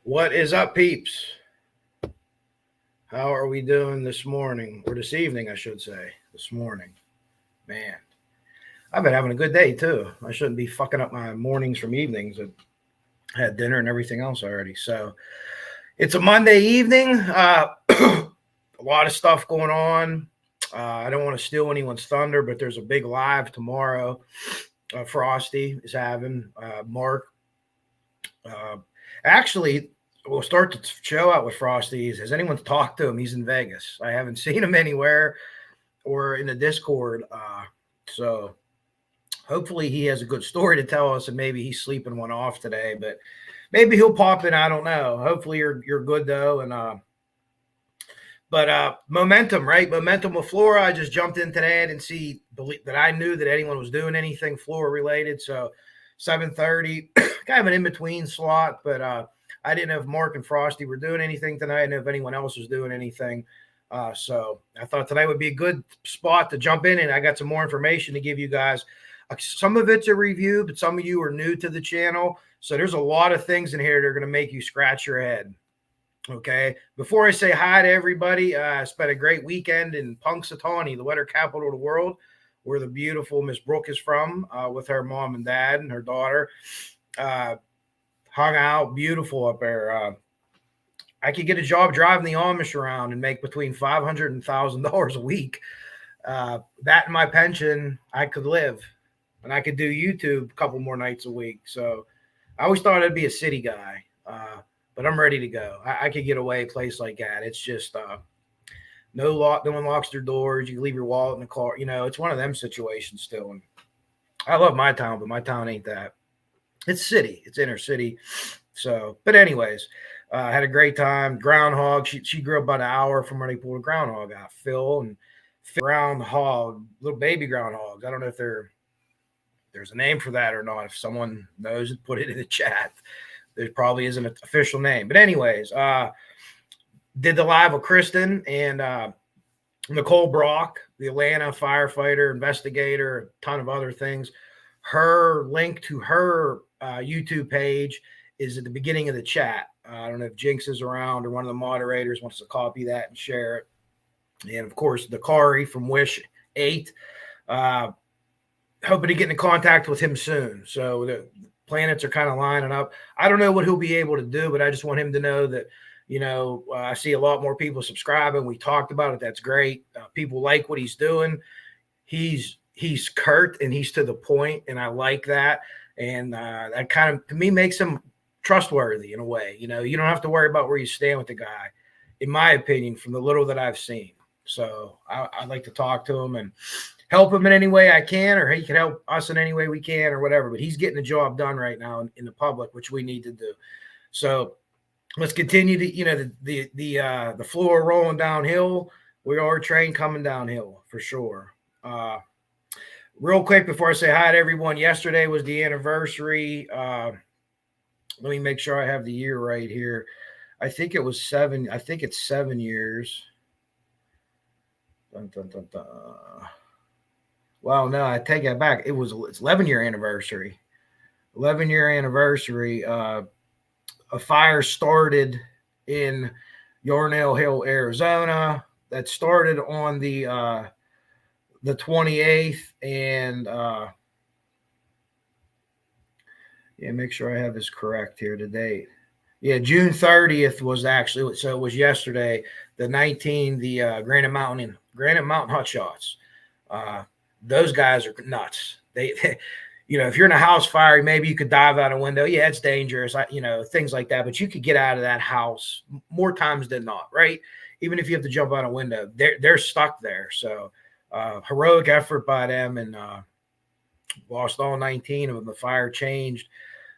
What is up, peeps? How are we doing this morning, or this evening, I should say. This morning. Man, I've been having a good day, too. I shouldn't be fucking up my mornings from evenings. I had dinner and everything else already. So it's a Monday evening. A lot of stuff going on. I don't want to steal anyone's thunder, but there's a big live tomorrow. Frosty is having Mark. Actually, we'll start the show out with Frosty. Has anyone talked to him? He's in Vegas. I haven't seen him anywhere or in the Discord. So hopefully he has a good story to tell us, and maybe he's sleeping one off today, but maybe he'll pop in. I don't know. Hopefully you're good though. And but momentum, right? Momentum with Flora. I just jumped in today. I didn't see that I knew that anyone was doing anything Flora related. So 7:30, kind of an in-between slot, but I didn't know if Mark and Frosty were doing anything tonight. I didn't know if anyone else was doing anything. So I thought tonight would be a good spot to jump in, and I got some more information to give you guys. Some of it's a review, but some of you are new to the channel. So there's a lot of things in here that are going to make you scratch your head. Okay. Before I say hi to everybody, I spent a great weekend in Punxsutawney, the weather capital of the world, where the beautiful Miss Brooke is from, with her mom and dad and her daughter. Hung out, beautiful up there. I could get a job driving the Amish around and make between $500 and $1,000 a week. That and my pension, I could live, and I could do YouTube a couple more nights a week. So I always thought I'd be a city guy, but I'm ready to go. I could get away a place like that. It's just no one locks their doors. You can leave your wallet in the car. You know, it's one of them situations still. And I love my town, but my town ain't that. It's city. It's inner city. So, but anyways, I had a great time. Groundhog. She grew up about an hour from where they pulled a groundhog out. Phil groundhog, little baby groundhogs. I don't know if there's a name for that or not. If someone knows it, put it in the chat. There probably isn't an official name. But anyways, did the live with Kristen and Nicole Brock, the Atlanta firefighter, investigator, a ton of other things. Her link to her YouTube page is at the beginning of the chat. I don't know if Jinx is around or one of the moderators wants to copy that and share it. And of course, the Kari from Wish 8. Hoping to get in contact with him soon. So the planets are kind of lining up. I don't know what he'll be able to do, but I just want him to know that, you know, I see a lot more people subscribing. We talked about it. That's great. People like what he's doing. He's curt and he's to the point, and I like that. And that kind of, to me, makes him trustworthy in a way. You know, you don't have to worry about where you stand with the guy, in my opinion, from the little that I've seen. So I'd like to talk to him and help him in any way I can, or he can help us in any way we can, or whatever. But he's getting the job done right now in the public, which we need to do. So let's continue to, you know, the floor rolling downhill. We are a train coming downhill for sure. Real quick before I say hi to everyone, yesterday was the anniversary. Let me make sure I have the year right here. I think it was 7. I think it's 7 years. Dun, dun, dun, dun. Well, no, I take that back. It's 11-year anniversary. 11-year anniversary. A fire started in Yarnell Hill, Arizona. That started on the 28th, and yeah, make sure I have this correct here. The date. Yeah, June 30th was actually, so it was yesterday. The 19, the Granite Mountain Hot Shots. Those guys are nuts. They you know, if you're in a house fire, maybe you could dive out a window. Yeah, it's dangerous, you know, things like that. But you could get out of that house more times than not, right? Even if you have to jump out a window, they're stuck there. So heroic effort by them, and lost all 19 of them. The fire changed.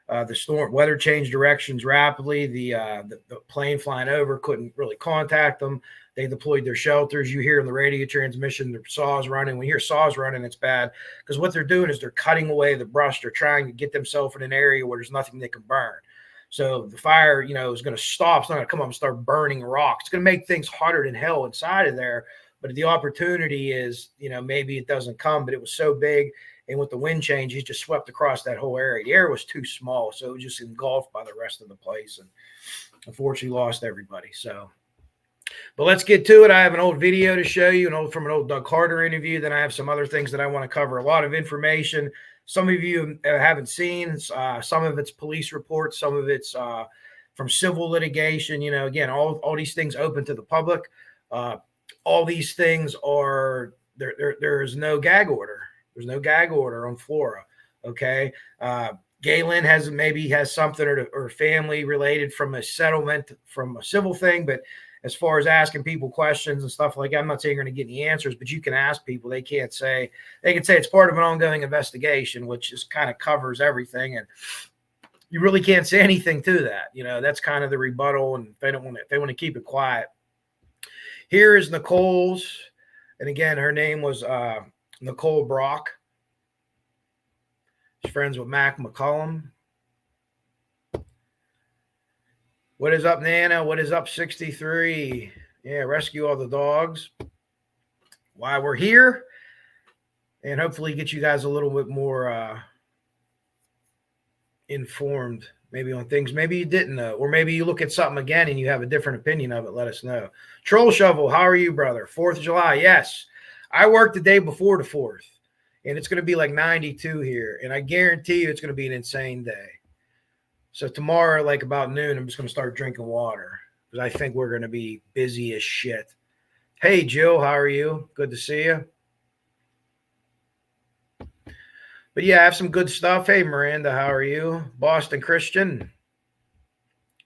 The storm weather changed directions rapidly. The plane flying over couldn't really contact them. They deployed their shelters. You hear in the radio transmission the saws running. When you hear saws running, it's bad because what they're doing is they're cutting away the brush. They're trying to get themselves in an area where there's nothing they can burn. So the fire, you know, is going to stop. It's not going to come up and start burning rocks. It's going to make things hotter than hell inside of there. But the opportunity is, you know, maybe it doesn't come, but it was so big. And with the wind change, he just swept across that whole area. The air was too small, so it was just engulfed by the rest of the place, and unfortunately lost everybody. So, but let's get to it. I have an old video to show you, from an old Doug Carter interview. Then I have some other things that I want to cover. A lot of information. Some of you haven't seen. Some of it's police reports. Some of it's from civil litigation. You know, again, all these things open to the public. All these things are there. There is no gag order. There's no gag order on Flora. Okay. Galen has something or family related from a settlement, from a civil thing. But as far as asking people questions and stuff like that, I'm not saying you're going to get any answers, but you can ask people. They can say it's part of an ongoing investigation, which just kind of covers everything. And you really can't say anything to that. You know, that's kind of the rebuttal. And if they want to keep it quiet. Here is Nicole's. And again, her name was, Nicole Brock. She's friends with Mac McCollum. What is up, Nana? What is up, 63? Yeah, rescue all the dogs. Why we're here. And hopefully get you guys a little bit more informed, maybe on things maybe you didn't know. Or maybe you look at something again and you have a different opinion of it. Let us know. Troll Shovel, how are you, brother? 4th of July, yes. I worked the day before the 4th, and it's going to be like 92 here. And I guarantee you it's going to be an insane day. So tomorrow, like about noon, I'm just going to start drinking water because I think we're going to be busy as shit. Hey, Jill, how are you? Good to see you. But yeah, I have some good stuff. Hey, Miranda, how are you? Boston Christian,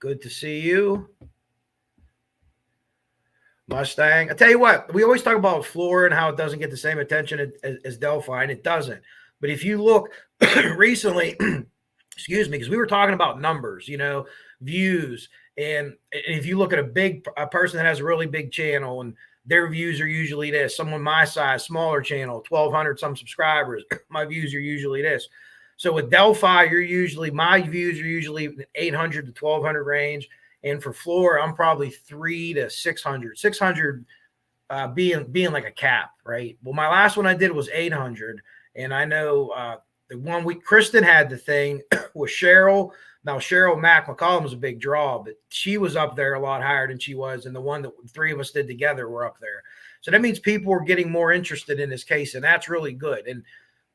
good to see you. Mustang. I tell you what, we always talk about Flora and how it doesn't get the same attention as Delphi, and it doesn't. But if you look recently, excuse me, because we were talking about numbers, you know, views, and if you look at a person that has a really big channel and their views are usually this, someone my size, smaller channel, 1,200 some subscribers, my views are usually this. So with Delphi, my views are usually 800 to 1,200 range. And for Flora, I'm probably 300 to 600. 600 being like a cap, right? Well, my last one I did was 800, and I know the one week Kristen had the thing with Cheryl. Now Cheryl Mac McCollum was a big draw, but she was up there a lot higher than she was, and the one that 3 of us did together were up there. So that means people are getting more interested in this case, and that's really good. And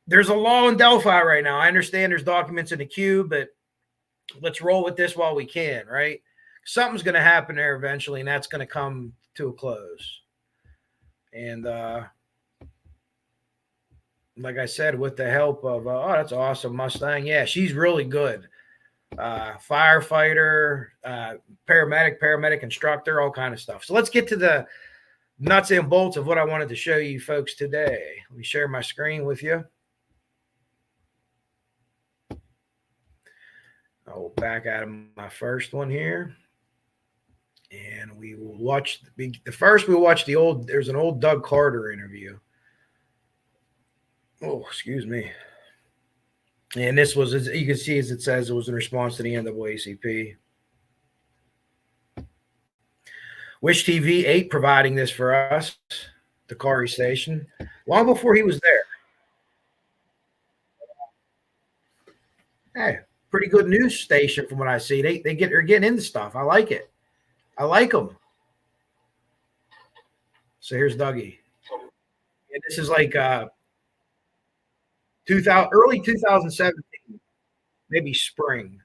there's a law in Delphi right now. I understand there's documents in the queue, but let's roll with this while we can, right? Something's going to happen there eventually, and that's going to come to a close. And like I said, with the help of, that's awesome, Mustang. Yeah, she's really good. Firefighter, paramedic instructor, all kind of stuff. So let's get to the nuts and bolts of what I wanted to show you folks today. Let me share my screen with you. I'll back out of my first one here. And we will watch there's an old Doug Carter interview. Oh, excuse me. And this was, as you can see, as it says, it was in response to the NAACP. Wish TV 8 providing this for us, the Kari station, long before he was there. Hey, pretty good news station from what I see. They're getting into stuff. I like it. I like them. So here's Dougie. And this is like early 2017, maybe spring.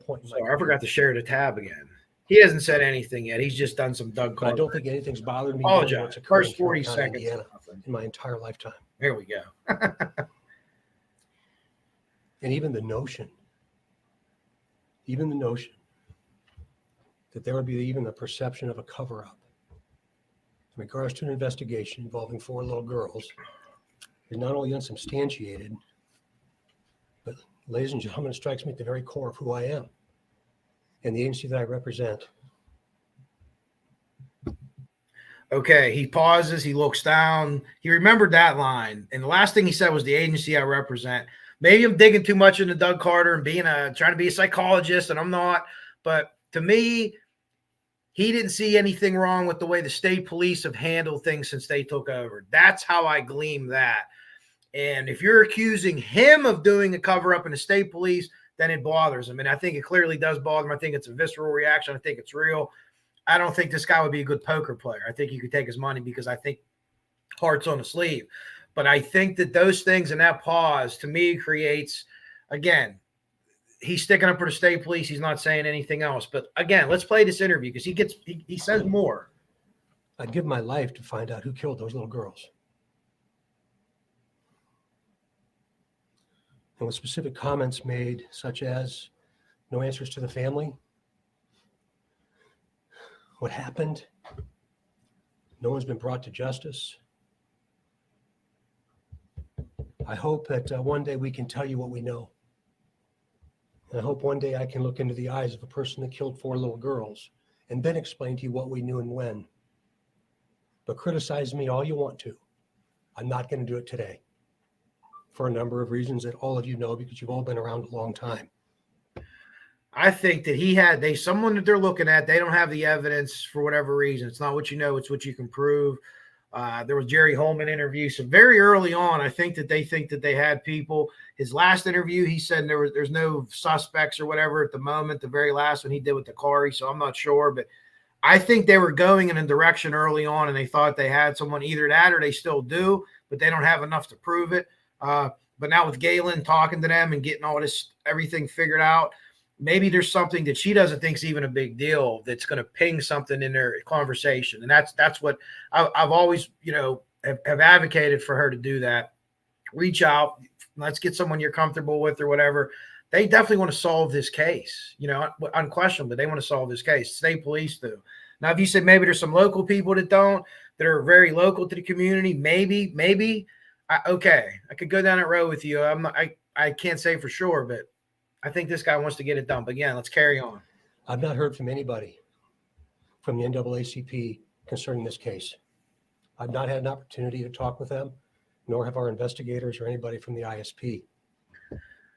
point in my So career. I forgot to share the tab again. He hasn't said anything yet. He's just done some Doug But Carter. I don't think anything's bothered me more than Apologize. what's occurred in First 40 Carroll County, seconds. Indiana, in my entire lifetime. There we go. And even the notion that there would be even a perception of a cover-up in regards to an investigation involving 4 little girls is not only unsubstantiated, but, ladies and gentlemen, it strikes me at the very core of who I am and the agency that I represent. Okay, he pauses, he looks down. He remembered that line. And the last thing he said was the agency I represent. Maybe I'm digging too much into Doug Carter and trying to be a psychologist, and I'm not. But to me, he didn't see anything wrong with the way the state police have handled things since they took over. That's how I glean that. And if you're accusing him of doing a cover-up in the state police, then it bothers him. And I think it clearly does bother him. I think it's a visceral reaction. I think it's real. I don't think this guy would be a good poker player. I think he could take his money because I think heart's on the sleeve. But I think that those things and that pause, to me, creates, again, he's sticking up for the state police. He's not saying anything else. But, again, let's play this interview because he says more. I'd give my life to find out who killed those little girls. And with specific comments made, such as no answers to the family, what happened, no one's been brought to justice. I hope that one day we can tell you what we know. And I hope one day I can look into the eyes of a person that killed 4 little girls and then explain to you what we knew and when. But criticize me all you want to. I'm not going to do it today for a number of reasons that all of you know because you've all been around a long time. I think that someone that they're looking at, they don't have the evidence for whatever reason. It's not what you know, it's what you can prove. There was Jerry Holman interview. So very early on, I think that they had people. His last interview, he said there's no suspects or whatever at the moment. The very last one he did with the Kari, so I'm not sure. But I think they were going in a direction early on, and they thought they had someone, either that or they still do, but they don't have enough to prove it. But now with Galen talking to them and getting everything figured out, maybe there's something that she doesn't think is even a big deal that's going to ping something in their conversation. And that's what I've always, have advocated for her to do that. Reach out. Let's get someone you're comfortable with or whatever. They definitely want to solve this case, unquestionably. They want to solve this case. State police do. Now, if you said maybe there's some local people that are very local to the community, maybe, okay, I could go down that road with you. I can't say for sure, but I think this guy wants to get it done. But again, let's carry on. I've not heard from anybody from the NAACP concerning this case. I've not had an opportunity to talk with them, nor have our investigators or anybody from the ISP.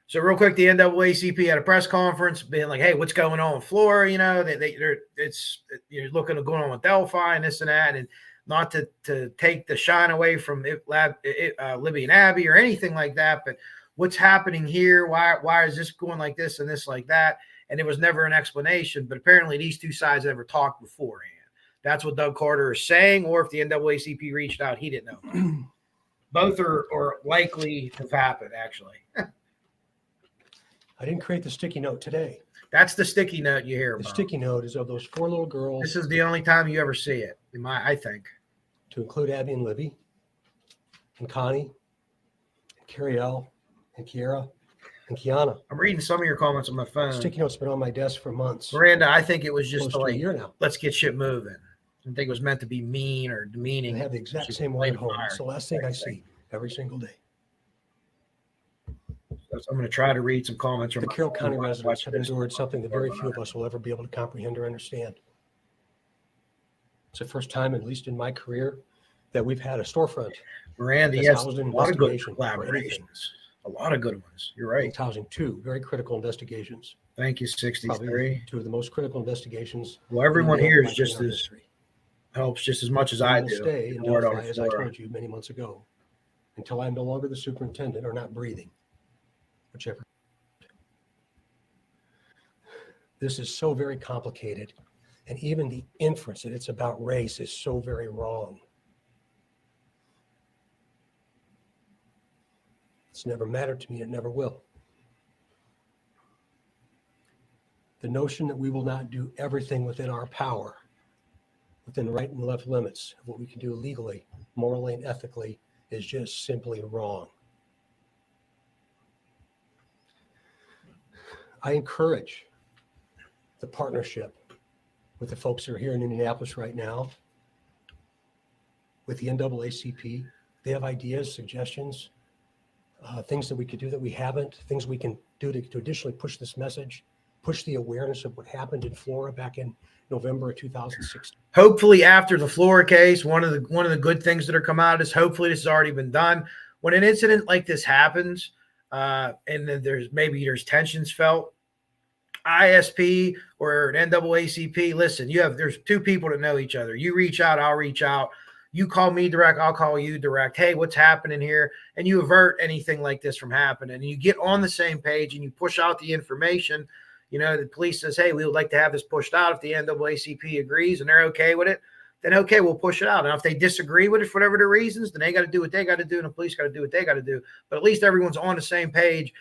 So real quick, the NAACP had a press conference being like, hey, what's going on in Flora? You're looking at going on with Delphi and this and that, and not to take the shine away from Libby and Abby or anything like that, but what's happening here? Why is this going like this and this like that? And there was never an explanation, but apparently these two sides never talked beforehand. That's what Doug Carter is saying, or if the NAACP reached out, he didn't know. Both are likely to have happened, actually. I didn't create the sticky note today. That's the sticky note you hear about. The sticky note is of those 4 little girls. This is the only time you ever see it, I think. To include Abby and Libby, and Connie, and Carrie L, and Kiera, and Kiana. I'm reading some of your comments on my phone. Sticky note's been on my desk for months. Miranda, I think it was just close to a year now. Let's get shit moving. I think it was meant to be mean or demeaning. I have the exact same one at home. It's the last thing I see every single day. I'm going to try to read some comments from the Carroll County residents have endured something that very few of us will ever be able to comprehend or understand. It's the first time, at least in my career, that we've had a storefront. Miranda, yes, a lot of good collaborations. A lot of good ones. You're right. It's housing 2 very critical investigations. Thank you, 63. Probably 2 of the most critical investigations. Well, everyone here is helps just as much as I do. Stay in Delphi, as I told you many months ago, until I'm no longer the superintendent or not breathing, whichever. This is so very complicated, and even the inference that it's about race is so very wrong. It's never mattered to me. It never will. The notion that we will not do everything within our power, within the right and left limits of what we can do legally, morally, and ethically is just simply wrong. I encourage the partnership with the folks who are here in Indianapolis right now, with the NAACP. They have ideas, suggestions, things that we could do that we haven't, things we can do to additionally push this message, push the awareness of what happened in Flora back in November of 2016. Hopefully, after the Flora case, one of the good things that are come out is hopefully this has already been done. When an incident like this happens, and then there's tensions felt, ISP or an NAACP, listen, there's two people that know each other. You reach out, I'll reach out. You call me direct, I'll call you direct. Hey, what's happening here? And you avert anything like this from happening. And you get on the same page and you push out the information. The police says, hey, we would like to have this pushed out. If the NAACP agrees and they're okay with it, then okay, we'll push it out. And if they disagree with it for whatever the reasons, then they got to do what they got to do, and the police got to do what they got to do. But at least everyone's on the same page,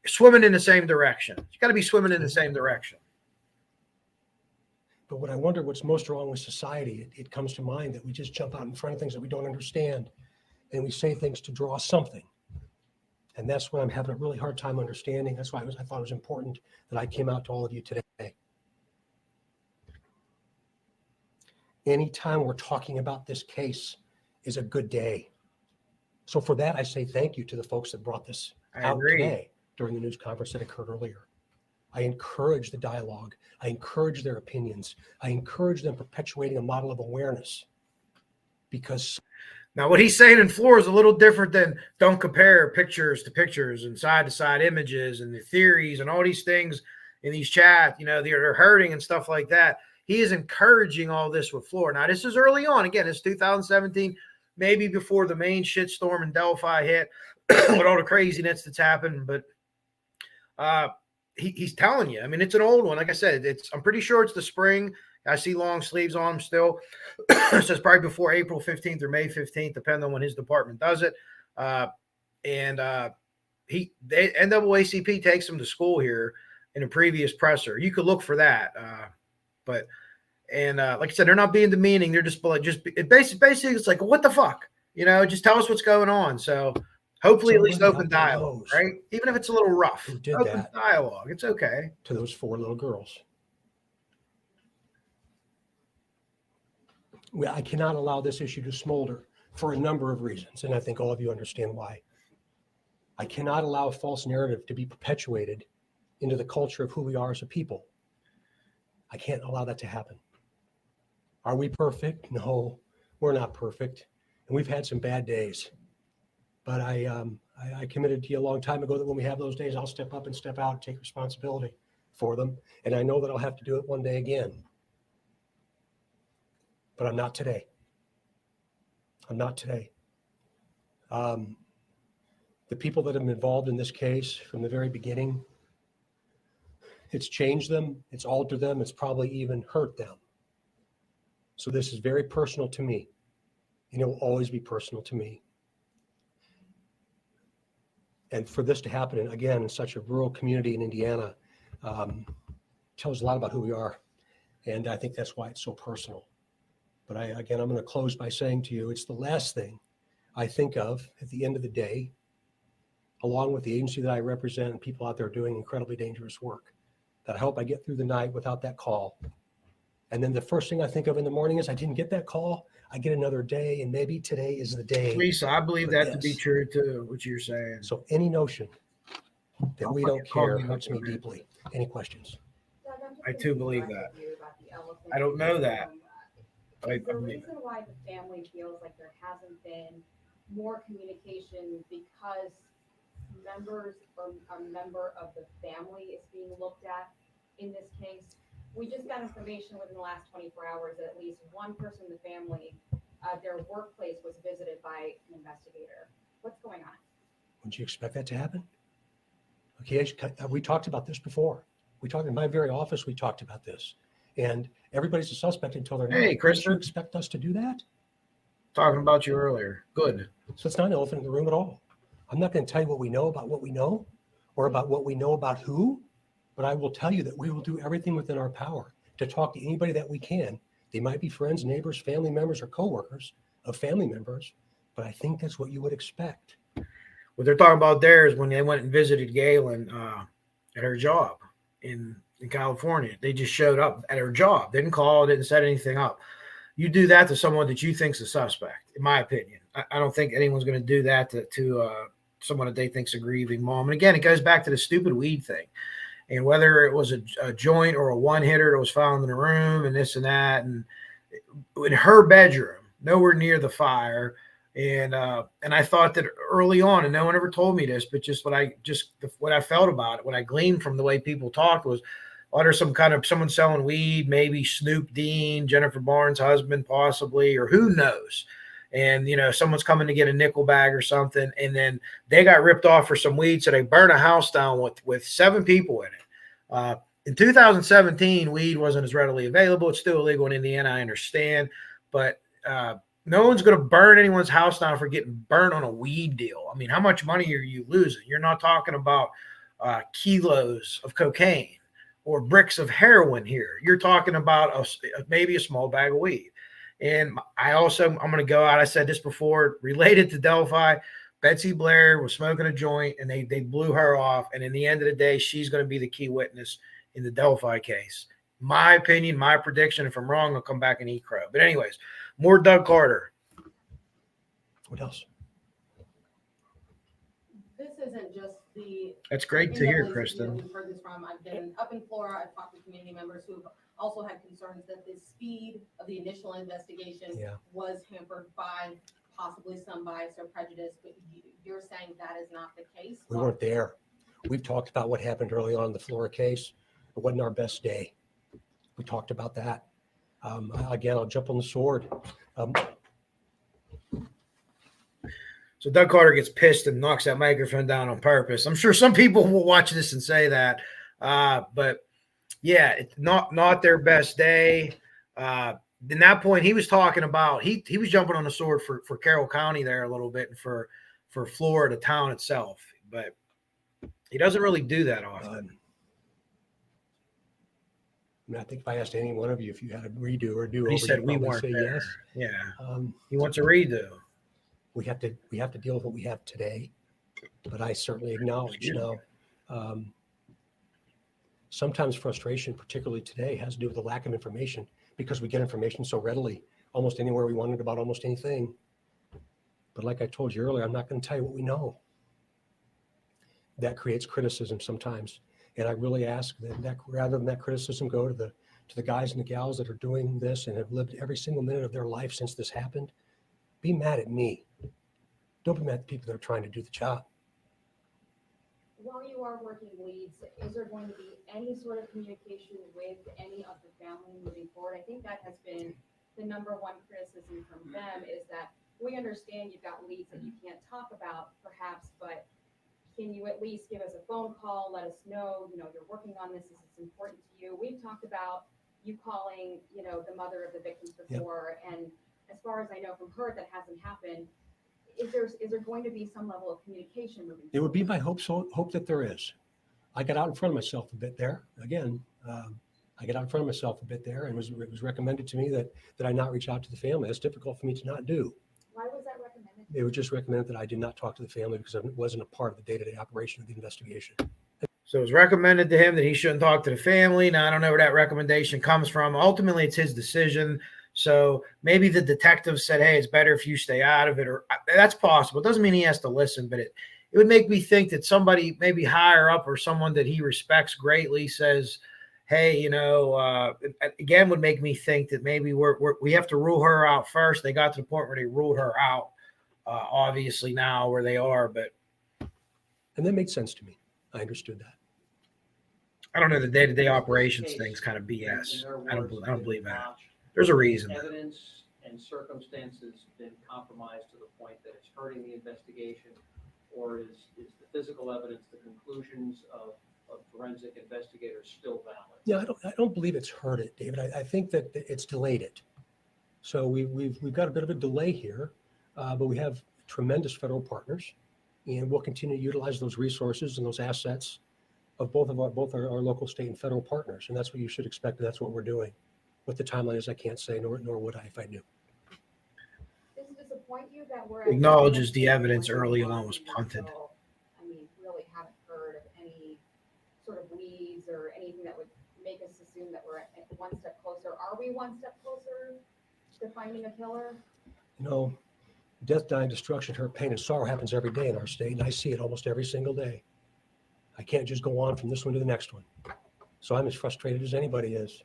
swimming in the same direction. You got to be swimming in the same direction. But what I wonder what's most wrong with society, it comes to mind that we just jump out in front of things that we don't understand, and we say things to draw something. And that's what I'm having a really hard time understanding. That's why I thought it was important that I came out to all of you today. Anytime we're talking about this case is a good day. So for that, I say thank you to the folks that brought this out today during the news conference that occurred earlier. I encourage the dialogue. I encourage their opinions. I encourage them perpetuating a model of awareness, because now what he's saying in Flora is a little different than don't compare pictures to pictures and side to side images and the theories and all these things in these chats, they're hurting and stuff like that. He is encouraging all this with Flora. Now, this is early on. Again, it's 2017, maybe before the main shitstorm in Delphi hit with all the craziness that's happened. But he's telling you. I mean, it's an old one. Like I said, I'm pretty sure it's the spring. I see long sleeves on him still. It says probably before April 15th or May 15th, depending on when his department does it. NAACP takes him to school here in a previous presser. You could look for that. Like I said, they're not being demeaning. They're just basically it's like, what the fuck? Just tell us what's going on. So hopefully at least open dialogue, right? Even if it's a little rough. Open dialogue. It's okay. To those 4 little girls. I cannot allow this issue to smolder for a number of reasons, and I think all of you understand why. I cannot allow a false narrative to be perpetuated into the culture of who we are as a people. I can't allow that to happen. Are we perfect? No, we're not perfect. And we've had some bad days. But I committed to you a long time ago that when we have those days, I'll step up and step out and take responsibility for them. And I know that I'll have to do it one day again. But I'm not today. I'm not today. The people that have been involved in this case from the very beginning, it's changed them, it's altered them, it's probably even hurt them. So this is very personal to me, and it will always be personal to me. And for this to happen, again, in such a rural community in Indiana, tells a lot about who we are. And I think that's why it's so personal. But I'm going to close by saying to you, it's the last thing I think of at the end of the day, along with the agency that I represent and people out there doing incredibly dangerous work, that I hope I get through the night without that call. And then the first thing I think of in the morning is I didn't get that call. I get another day, and maybe today is the day. Lisa, I believe that to be true too, what you're saying. So any notion that we don't care hurts me deeply. Any questions? I too believe that. I don't know that. The reason why the family feels like there hasn't been more communication because members or a member of the family is being looked at in this case. We just got information within the last 24 hours that at least one person in the family, their workplace was visited by an investigator. What's going on? Would you expect that to happen? Okay, we talked about this before. We talked in my very office, we talked about this. And everybody's a suspect until they're not. Hey, Chris, you expect us to do that? Talking about you earlier. Good. So it's not an elephant in the room at all. I'm not going to tell you what we know about what we know, or about what we know about who. But I will tell you that we will do everything within our power to talk to anybody that we can. They might be friends, neighbors, family members, or coworkers of family members, but I think that's what you would expect. What they're talking about there is when they went and visited Galen at her job in California. They just showed up at her job, didn't call, didn't set anything up. You do that to someone that you think's a suspect, in my opinion. I don't think anyone's going to do that to someone that they think's a grieving mom. And again, it goes back to the stupid weed thing. And whether it was a joint or a one hitter that was found in the room and this and that, and in her bedroom, nowhere near the fire. And I thought that early on, and no one ever told me this, but just what I felt about it, what I gleaned from the way people talked was, oh, there's some kind of someone selling weed, maybe Snoop Dean, Jennifer Barnes' husband, possibly, or who knows. And, someone's coming to get a nickel bag or something. And then they got ripped off for some weed. So they burned a house down with 7 people in it. In 2017, weed wasn't as readily available. It's still illegal in Indiana, I understand. But no one's going to burn anyone's house down for getting burnt on a weed deal. I mean, how much money are you losing? You're not talking about kilos of cocaine or bricks of heroin here. You're talking about maybe a small bag of weed. And I'm going to go out. I said this before, related to Delphi. Betsy Blair was smoking a joint and they blew her off. And in the end of the day, she's going to be the key witness in the Delphi case. My opinion, my prediction. If I'm wrong, I'll come back and eat crow. But anyways, more Doug Carter. What else? This isn't just the. That's great to hear, Kristen. We've heard this from. I've been up in Flora. I've talked to community members who've also had concerns that the speed of the initial investigation was hampered by possibly some bias or prejudice. But you're saying that is not the case? We weren't there. We've talked about what happened early on in the Flora case. It wasn't our best day. We talked about that. Again, I'll jump on the sword. So Doug Carter gets pissed and knocks that microphone down on purpose. I'm sure some people will watch this and say that. But yeah, it's not their best day. In that point, he was talking about, he was jumping on the sword for Carroll County there a little bit and for Florida, the town itself. But he doesn't really do that often. I think if I asked any one of you if you had a redo or do over, he said we weren't say there. yes. Yeah. He wants a redo. We have to deal with what we have today, but I certainly acknowledge sometimes frustration, particularly today, has to do with the lack of information because we get information so readily, almost anywhere we want it about almost anything. But like I told you earlier, I'm not going to tell you what we know. That creates criticism sometimes. And I really ask that rather than that criticism go to the guys and the gals that are doing this and have lived every single minute of their life since this happened, be mad at me. Don't be mad at the people that are trying to do the job. While you are working leads, is there going to be any sort of communication with any of the family moving forward? I think that has been the number one criticism from them, is that we understand you've got leads that you can't talk about perhaps, but can you at least give us a phone call, let us know, you're working on this is important to you. We've talked about you calling, the mother of the victims before, and as far as I know from her, that hasn't happened. Is there going to be some level of communication moving forward? It would be my hope that there is. I got out in front of myself a bit there. Again, I got out in front of myself a bit there, and it was recommended to me that I not reach out to the family. It's difficult for me to not do. Why was that recommended? It was just recommended that I did not talk to the family because it wasn't a part of the day-to-day operation of the investigation. So it was recommended to him that he shouldn't talk to the family. Now, I don't know where that recommendation comes from. Ultimately, it's his decision. So maybe the detective said, hey, it's better if you stay out of it, or that's possible. It doesn't mean he has to listen, but it would make me think that somebody maybe higher up or someone that he respects greatly says, hey, again, would make me think that maybe we have to rule her out first. They got to the point where they ruled her out, obviously now where they are, and that made sense to me. I understood that. I don't know, the day-to-day operations thing's kind of BS. I don't believe that. There's a reason. Evidence and circumstances been compromised to the point that it's hurting the investigation, or is the physical evidence, the conclusions of forensic investigators still valid? Yeah, I don't believe it's hurt it, David. I think that it's delayed it. So we've got a bit of a delay here, but we have tremendous federal partners, and we'll continue to utilize those resources and those assets of both our local, state, and federal partners. And that's what you should expect. And that's what we're doing. What the timeline is, I can't say, nor would I if I knew. Does it disappoint you that we're Acknowledges the evidence early on was punted. I mean, really haven't heard of any sort of leads or anything that would make us assume that we're at one step closer. Are we one step closer to finding a killer? You know, death, dying, destruction, hurt, pain, and sorrow happens every day in our state, and I see it almost every single day. I can't just go on from this one to the next one. So I'm as frustrated as anybody is.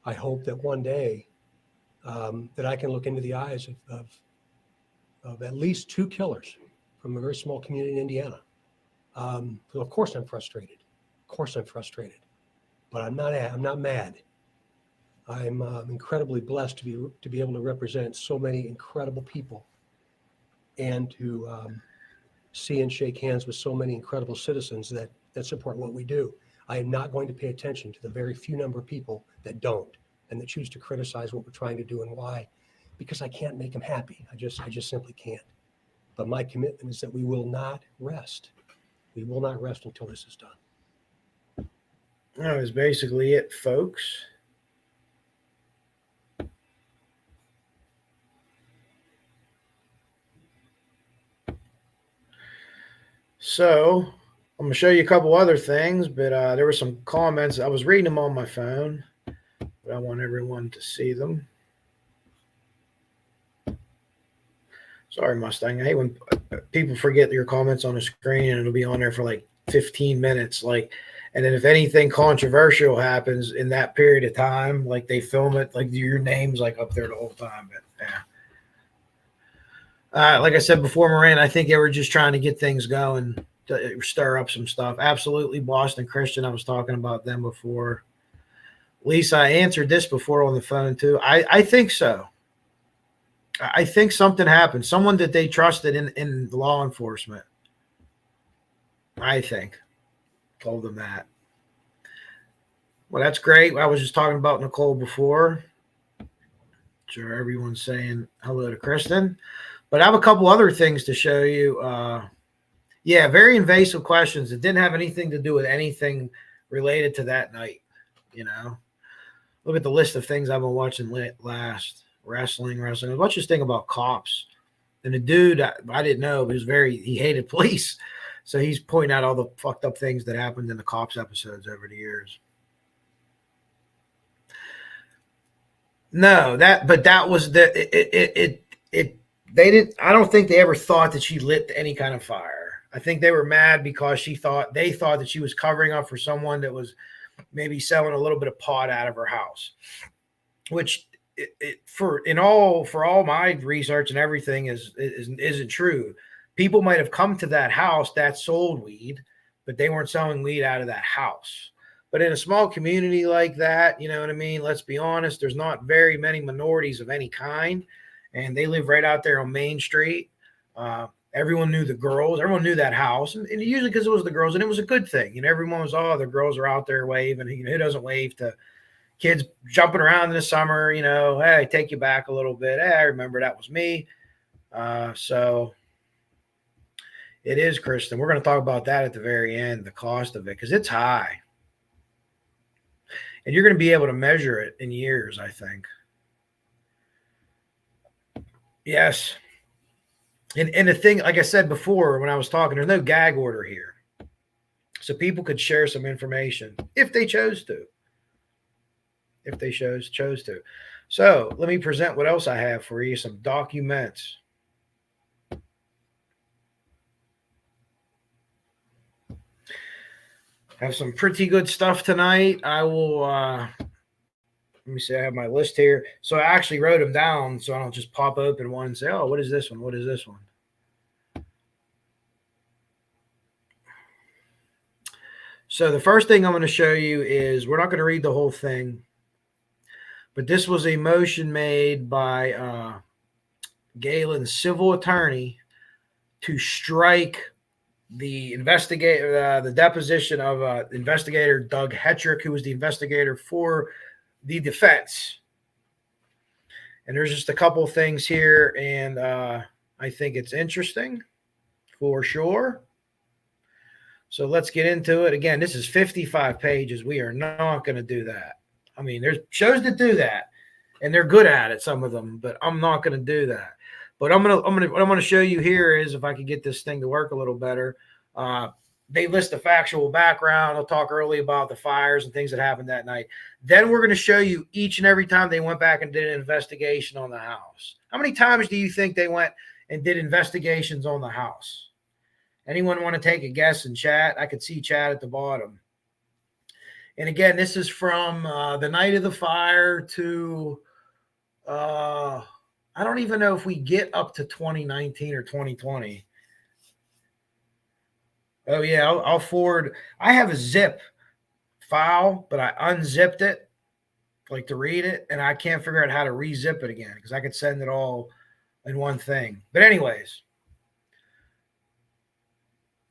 I hope that one day that I can look into the eyes of at least 2 killers from a very small community in Indiana. So of course I'm frustrated. Of course I'm frustrated, but I'm not mad. I'm incredibly blessed to be able to represent so many incredible people, and to see and shake hands with so many incredible citizens that support what we do. I am not going to pay attention to the very few number of people that don't and that choose to criticize what we're trying to do and why, because I can't make them happy. I just simply can't. But my commitment is that we will not rest. We will not rest until this is done. That was basically it, folks. So I'm going to show you a couple other things, but there were some comments. I was reading them on my phone, but I want everyone to see them. Sorry, Mustang. I hate when people forget your comments on the screen and it'll be on there for like 15 minutes. And then if anything controversial happens in that period of time, like they film it, like your name's like up there the whole time. But yeah. Like I said before, Moran, I think they were just trying to get things going, to stir up some stuff. Absolutely, Boston Christian. I was talking about them before. Lisa, I answered this before on the phone too. I think so. I think something happened. Someone that they trusted in law enforcement, I think, told them that. Well, that's great. I was just talking about Nicole before. Sure, everyone's saying hello to Kristen. But I have a couple other things to show you. Yeah, very invasive questions that didn't have anything to do with anything related to that night. You know, look at the list of things I've been watching last. Wrestling. A bunch of things about cops. And the dude, I didn't know, but he hated police. So he's pointing out all the fucked up things that happened in the cops episodes over the years. No, that was they didn't, I don't think they ever thought that she lit any kind of fire. I think they were mad because they thought that she was covering up for someone that was maybe selling a little bit of pot out of her house, which for all my research and everything isn't true. People might have come to that house that sold weed, but they weren't selling weed out of that house. But in a small community like that, you know what I mean? Let's be honest, there's not very many minorities of any kind, and they live right out there on Main Street. Everyone knew the girls. Everyone knew that house, and usually because it was the girls, and it was a good thing. You know, everyone was, the girls are out there waving. You know, who doesn't wave to kids jumping around in the summer? You know, hey, take you back a little bit. Hey, I remember that was me. So it is, Kristen. We're going to talk about that at the very end, the cost of it, because it's high. And you're going to be able to measure it in years, I think. Yes. And the thing, like I said before when I was talking, there's no gag order here. So people could share some information if they chose to. If they chose to. So let me present what else I have for you, some documents. Have some pretty good stuff tonight. I will, let me see, I have my list here. So I actually wrote them down so I don't just pop open one and say, oh, what is this one? What is this one? So the first thing I'm going to show you is, we're not going to read the whole thing, but this was a motion made by Galen's civil attorney to strike the deposition of investigator Doug Hetrick, who was the investigator for the defense. And there's just a couple of things here, and I think it's interesting for sure. So let's get into it. Again, this is 55 pages. We are not going to do that. I mean, there's shows that do that, and they're good at it, some of them, but I'm not going to do that. But what I'm going to show you here is, if I could get this thing to work a little better, they list the factual background. They'll talk early about the fires and things that happened that night. Then we're going to show you each and every time they went back and did an investigation on the house. How many times do you think they went and did investigations on the house? Anyone want to take a guess in chat? I could see chat at the bottom. And again, this is from the night of the fire to, I don't even know if we get up to 2019 or 2020. Oh, yeah, I'll forward. I have a zip file, but I unzipped it, like to read it, and I can't figure out how to re-zip it again because I could send it all in one thing. But anyways,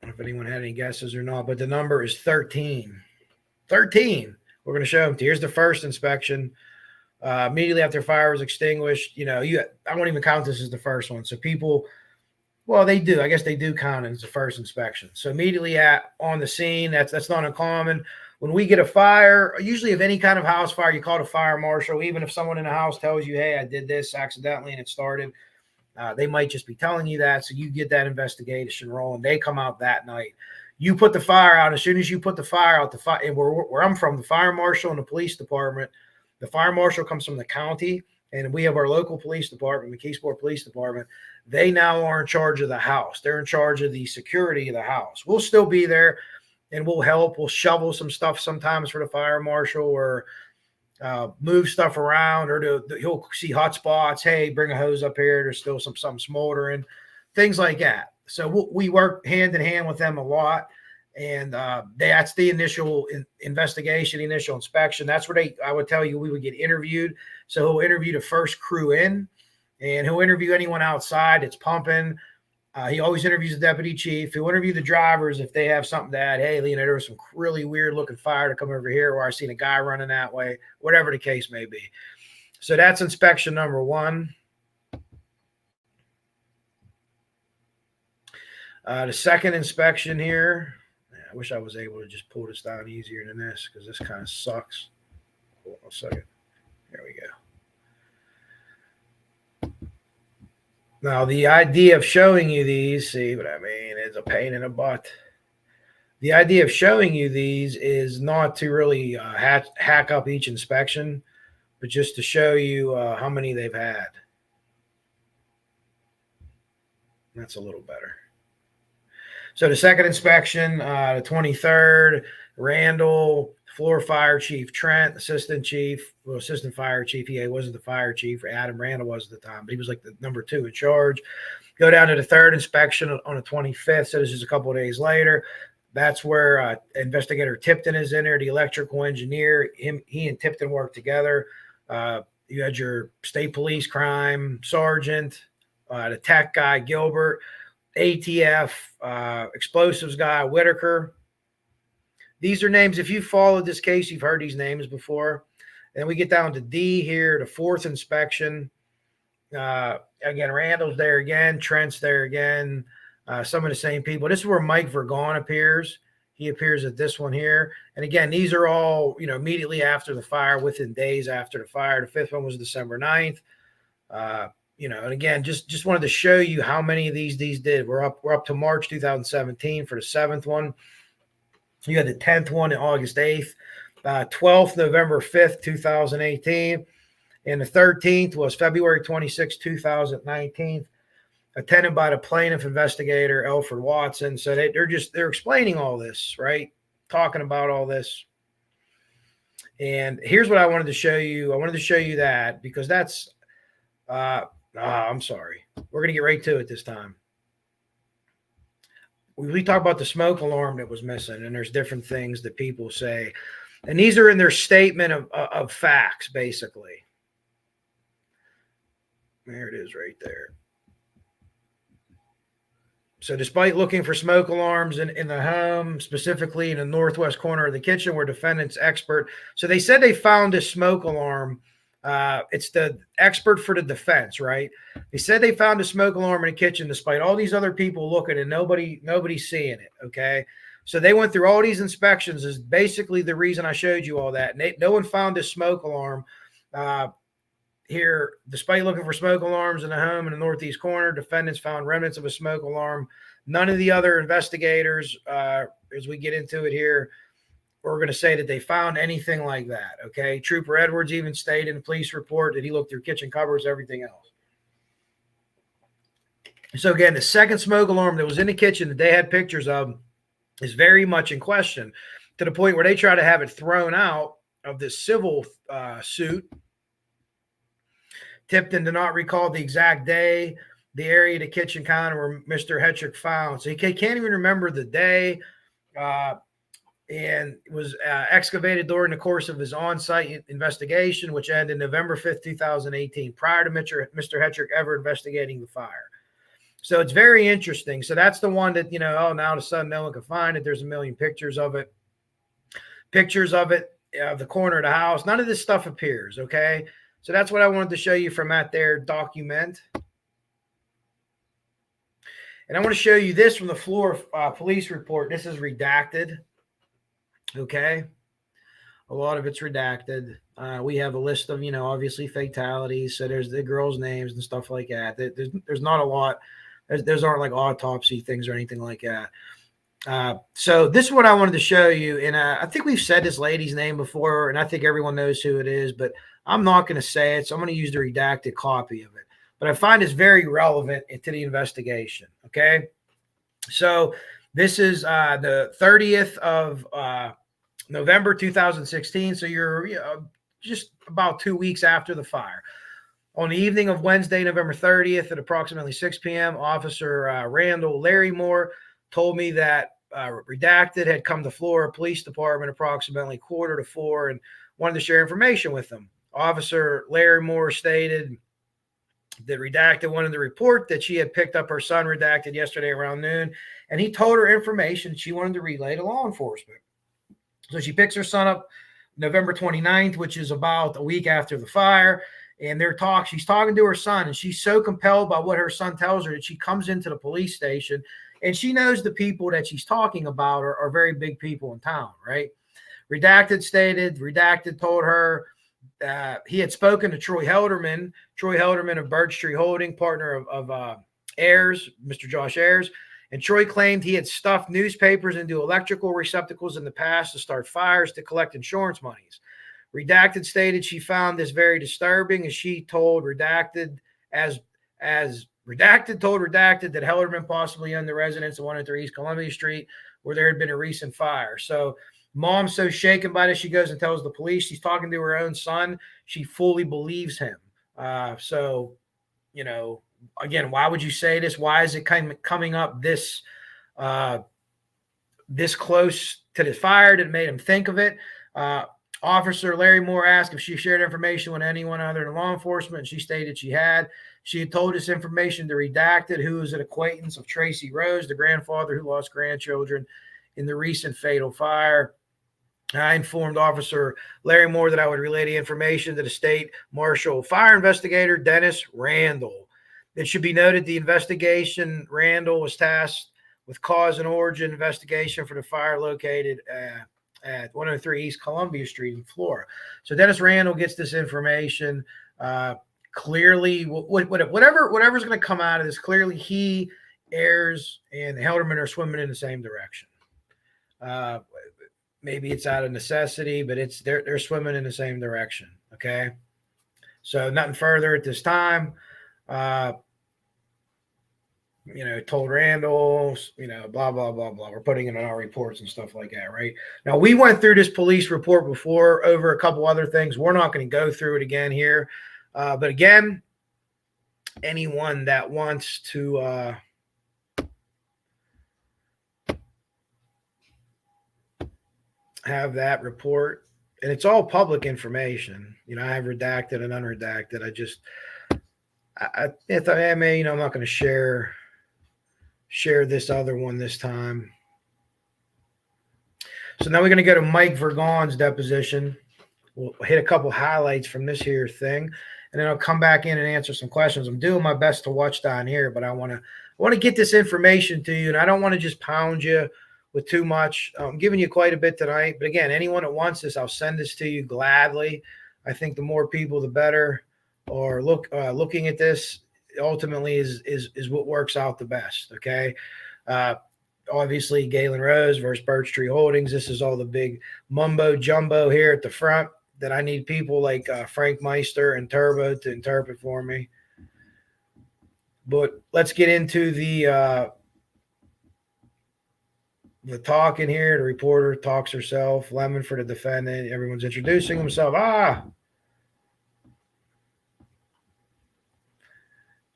I don't know if anyone had any guesses or not, but the number is 13. 13. We're going to show them. Here's the first inspection. Immediately after fire was extinguished, I won't even count this as the first one. So people, well, they do. I guess they do count it as the first inspection. So immediately on the scene, that's not uncommon. When we get a fire, usually of any kind of house fire, you call the fire marshal. Even if someone in the house tells you, hey, I did this accidentally and it started, they might just be telling you that. So you get that investigation rolling. They come out that night. You put the fire out. As soon as you put the fire out, and where I'm from, the fire marshal and the police department, the fire marshal comes from the county, and we have our local police department, McKeesport Police Department. They now are in charge of the house. They're in charge of the security of the house. We'll still be there, and we'll help. We'll shovel some stuff sometimes for the fire marshal, or move stuff around, or he'll see hot spots. Hey, bring a hose up here. There's still something smoldering, things like that. So we work hand in hand with them a lot. And that's the initial investigation, initial inspection. That's where I would tell you, we would get interviewed. So he'll interview the first crew in, and he'll interview anyone outside that's pumping. He always interviews the deputy chief. He'll interview the drivers if they have something to add. Hey, there was some really weird looking fire to come over here, or I seen a guy running that way, whatever the case may be. So that's inspection number one. The second inspection here, I wish I was able to just pull this down easier than this, because this kind of sucks. Hold on a second. There we go. Now, the idea of showing you these, see what I mean, is a pain in the butt. The idea of showing you these is not to really hack up each inspection, but just to show you how many they've had. That's a little better. So the second inspection, the 23rd, Randall, Flora Fire Chief Trent, assistant fire chief. He wasn't the fire chief. Adam Randall was at the time, but he was like the number 2 in charge. Go down to the third inspection on the 25th. So this is a couple of days later. That's where investigator Tipton is in there, the electrical engineer. He and Tipton work together. You had your state police crime sergeant, the tech guy, Gilbert, ATF, explosives guy, Whitaker. These are names. If you followed this case, you've heard these names before. And we get down to D here, the fourth inspection. Again, Randall's there again. Trent's there again. Some of the same people. This is where Mike Vergon appears. He appears at this one here. And again, these are all, immediately after the fire, within days after the fire. The fifth one was December 9th. And again, just wanted to show you how many of these did. We're up to March 2017 for the seventh one. You had the 10th one on August 8th, 12th, November 5th, 2018. And the 13th was February 26, 2019, attended by the plaintiff investigator, Alfred Watson. So they're explaining all this, right? Talking about all this. And here's what I wanted to show you. I wanted to show you that because that's, I'm sorry. We're going to get right to it this time. We talk about the smoke alarm that was missing, and there's different things that people say. And these are in their statement of facts, basically. There it is right there. So despite looking for smoke alarms in the home, specifically in the northwest corner of the kitchen where defendant's expert. So they said they found a smoke alarm. It's the expert for the defense, right? They said they found a smoke alarm in the kitchen despite all these other people looking and nobody's seeing it, okay? So they went through all these inspections is basically the reason I showed you all that. And no one found this smoke alarm here. Despite looking for smoke alarms in the home in the northeast corner, defendants found remnants of a smoke alarm. None of the other investigators, as we get into it here, we're going to say that they found anything like that. Okay. Trooper Edwards even stated in the police report that he looked through kitchen cupboards, everything else. So again, the second smoke alarm that was in the kitchen that they had pictures of is very much in question, to the point where they try to have it thrown out of this civil suit. Tipton did not recall the exact day, the area of the kitchen counter where Mr. Hetrick found. So he can't even remember the day, and it was excavated during the course of his on-site investigation, which ended November 5th, 2018, prior to Mr. Hetrick ever investigating the fire. So it's very interesting. So that's the one that, now all of a sudden no one can find it. There's a million pictures of it. Of the corner of the house. None of this stuff appears, okay? So that's what I wanted to show you from that there document. And I want to show you this from the Flora police report. This is redacted, okay? A lot of it's redacted. We have a list of, obviously fatalities. So there's the girls' names and stuff like that. There's not a lot. Those aren't like autopsy things or anything like that. So this is what I wanted to show you. And I think we've said this lady's name before, and I think everyone knows who it is, but I'm not going to say it. So I'm going to use the redacted copy of it. But I find it's very relevant to the investigation. Okay. So this is the 30th of November 2016. So you're just about 2 weeks after the fire. On the evening of Wednesday, November 30th at approximately 6 p.m., Officer Randall Larry Moore told me that Redacted had come to Flora Police Department approximately 3:45 and wanted to share information with them. Officer Larry Moore stated that Redacted wanted to report that she had picked up her son Redacted yesterday around noon, and he told her information she wanted to relay to law enforcement. So she picks her son up November 29th, which is about a week after the fire. And she's talking to her son, and she's so compelled by what her son tells her that she comes into the police station, and she knows the people that she's talking about are very big people in town, right? Redacted told her he had spoken to Troy Helderman of Birch Tree Holding, partner of Ayers, Mr. Josh Ayers. And Troy claimed he had stuffed newspapers into electrical receptacles in the past to start fires to collect insurance monies. Redacted stated she found this very disturbing, as she told Redacted as Redacted told Redacted that Helderman possibly owned the residence at 103 East Columbia Street, where there had been a recent fire. So mom's so shaken by this, she goes and tells the police. She's talking to her own son. She fully believes him. Again, why would you say this? Why is it coming up this close to the fire that made him think of it? Officer Larry Moore asked if she shared information with anyone other than law enforcement, and she stated she had. She had told this information to Redacted, who was an acquaintance of Tracy Rose, the grandfather who lost grandchildren in the recent fatal fire. I informed Officer Larry Moore that I would relay the information to the state marshal fire investigator, Dennis Randall. It should be noted the investigation, Randall was tasked with cause and origin investigation for the fire located at 103 East Columbia Street in Flora. So Dennis Randall gets this information. Clearly, whatever's going to come out of this, clearly he, Ayers, and Helderman are swimming in the same direction. Maybe it's out of necessity, but they're swimming in the same direction. Okay, so nothing further at this time. Told Randall, blah, blah, blah, blah. We're putting it in our reports and stuff like that, right? Now, we went through this police report before over a couple other things. We're not going to go through it again here. But again, anyone that wants to have that report, and it's all public information. I have redacted and unredacted. I thought, I'm not going to share this other one this time. So now we're going to go to Mike Vergon's deposition. We'll hit a couple highlights from this here thing, and then I'll come back in and answer some questions. I'm doing my best to watch down here, but I want to get this information to you, and I don't want to just pound you with too much. I'm giving you quite a bit tonight, but again, anyone that wants this, I'll send this to you gladly. I think the more people, the better. Or looking at this ultimately is what works out the best. Okay. Obviously, Galen Rose versus Birch Tree Holdings. This is all the big mumbo jumbo here at the front that I need people like Frank Meister and Turbo to interpret for me. But let's get into the talk in here. The reporter talks herself. Lemon for the defendant. Everyone's introducing himself.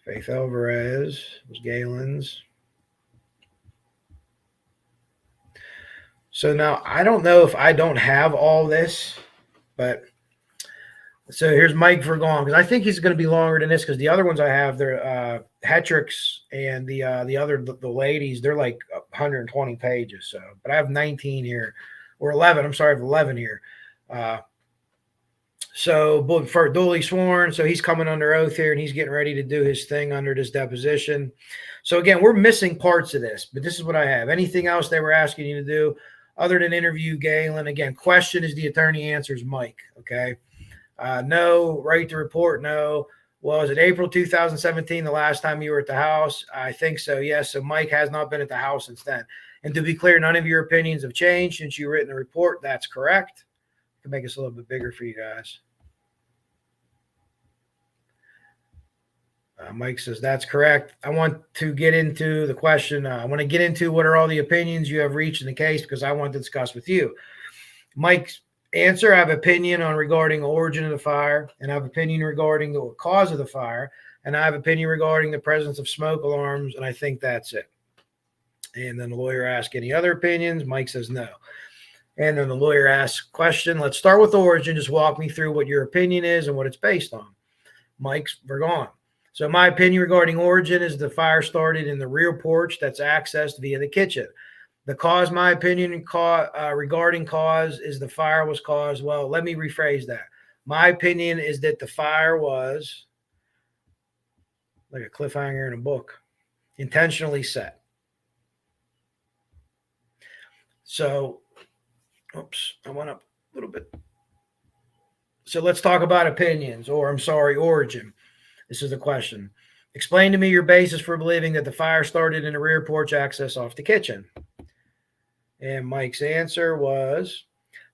Faith Alvarez was Galen's. So now I don't know if I don't have all this, but so here's Mike Vergon, because I think he's going to be longer than this, because the other ones I have, they're Hetrix and the ladies, they're like 120 pages. So, but I have 19 here, or 11. I'm sorry, I have 11 here. So, but for duly sworn, so he's coming under oath here, and he's getting ready to do his thing under this deposition. So again, we're missing parts of this, but this is what I have. Anything else they were asking you to do other than interview Galen? Again, question is the attorney, answers Mike. Okay. No. Right to report, no. Well, is it April 2017 the last time you were at the house? I think so, yes. So Mike has not been at the house since then. And to be clear, none of your opinions have changed since you've written the report. That's correct. I can make this a little bit bigger for you guys. Mike says that's correct. I want to get into the question. I want to get into what are all the opinions you have reached in the case, because I want to discuss with you. Mike's answer: I have opinion on regarding origin of the fire, and I have opinion regarding the cause of the fire, and I have opinion regarding the presence of smoke alarms, and I think that's it. And then the lawyer asks any other opinions. Mike says no. And then the lawyer asks question. Let's start with origin. Just walk me through what your opinion is and what it's based on. Mike's Vergon. So my opinion regarding origin is the fire started in the rear porch that's accessed via the kitchen. The cause, my opinion regarding cause, is the fire was caused. Well, let me rephrase that. My opinion is that the fire was, like a cliffhanger in a book, intentionally set. So, oops, I went up a little bit. So let's talk about opinions, or I'm sorry, origin. This is the question. Explain to me your basis for believing that the fire started in the rear porch access off the kitchen. And Mike's answer was,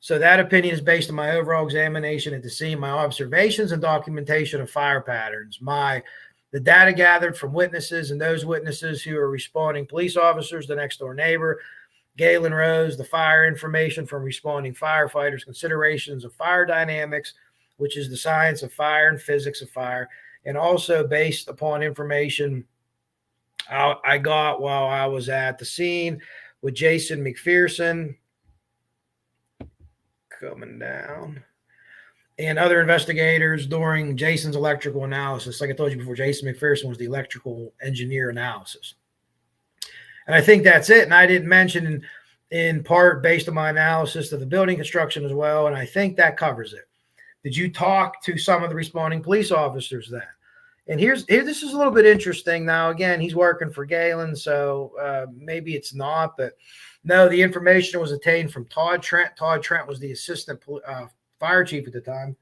so that opinion is based on my overall examination at the scene, my observations and documentation of fire patterns, the data gathered from witnesses and those witnesses who are responding police officers, the next door neighbor, Galen Rose, the fire information from responding firefighters, considerations of fire dynamics, which is the science of fire and physics of fire, and also based upon information I got while I was at the scene with Jason McPherson coming down and other investigators during Jason's electrical analysis. Like I told you before, Jason McPherson was the electrical engineer analysis. And I think that's it. And I didn't mention in part based on my analysis of the building construction as well. And I think that covers it. Did you talk to some of the responding police officers then? And this is a little bit interesting. Now, again, he's working for Galen, so maybe it's not. But no, the information was obtained from Todd Trent. Todd Trent was the assistant fire chief at the time.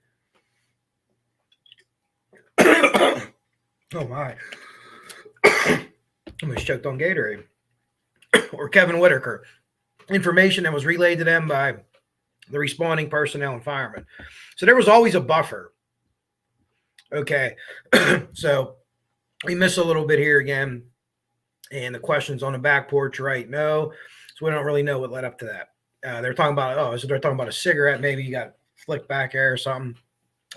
Oh, my. I almost choked on Gatorade. Or Kevin Whitaker. Information that was relayed to them by the responding personnel and firemen. So there was always a buffer. Okay, so we miss a little bit here again. And the question's on the back porch, right? No. So we don't really know what led up to that. They're talking about, so they're talking about a cigarette. Maybe you got flicked back air or something.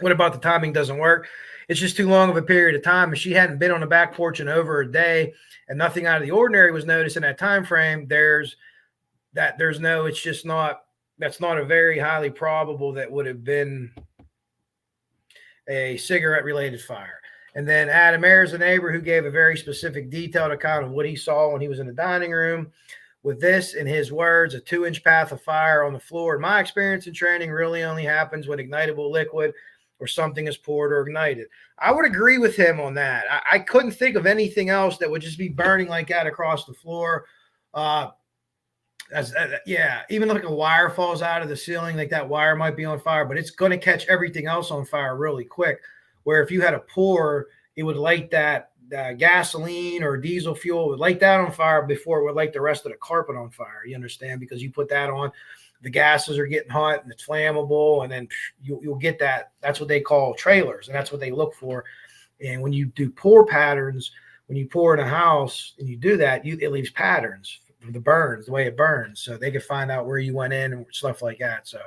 What about the timing doesn't work? It's just too long of a period of time. If she hadn't been on the back porch in over a day and nothing out of the ordinary was noticed in that time frame, that's not a very highly probable that would have been a cigarette related fire. And then Adam Ayers, a neighbor who gave a very specific detailed account of what he saw when he was in the dining room. With this, in his words, a 2-inch path of fire on the floor. In my experience and training, really only happens when ignitable liquid or something is poured or ignited. I would agree with him on that. I couldn't think of anything else that would just be burning like that across the floor. Yeah, even like a wire falls out of the ceiling, like that wire might be on fire, but it's going to catch everything else on fire really quick. Where if you had a pour, it would light that gasoline or diesel fuel, would light that on fire before it would light the rest of the carpet on fire. You understand? Because you put that on, the gases are getting hot and it's flammable, and then you'll get that. That's what they call trailers, and that's what they look for. And when you do pour patterns, when you pour in a house and you do that, it leaves patterns. The burns, the way it burns, so they could find out where you went in and stuff like that. So,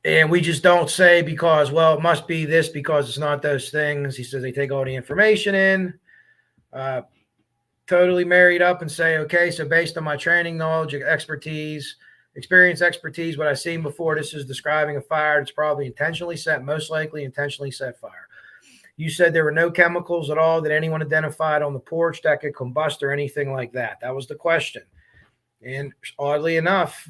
and we just don't say because, well, it must be this because it's not those things. He says they take all the information in, totally married up and say, okay, so based on my training, knowledge, expertise, what I've seen before, this is describing a fire that's probably intentionally set, most likely intentionally set fire. You said there were no chemicals at all that anyone identified on the porch that could combust or anything like that. That was the question. And oddly enough,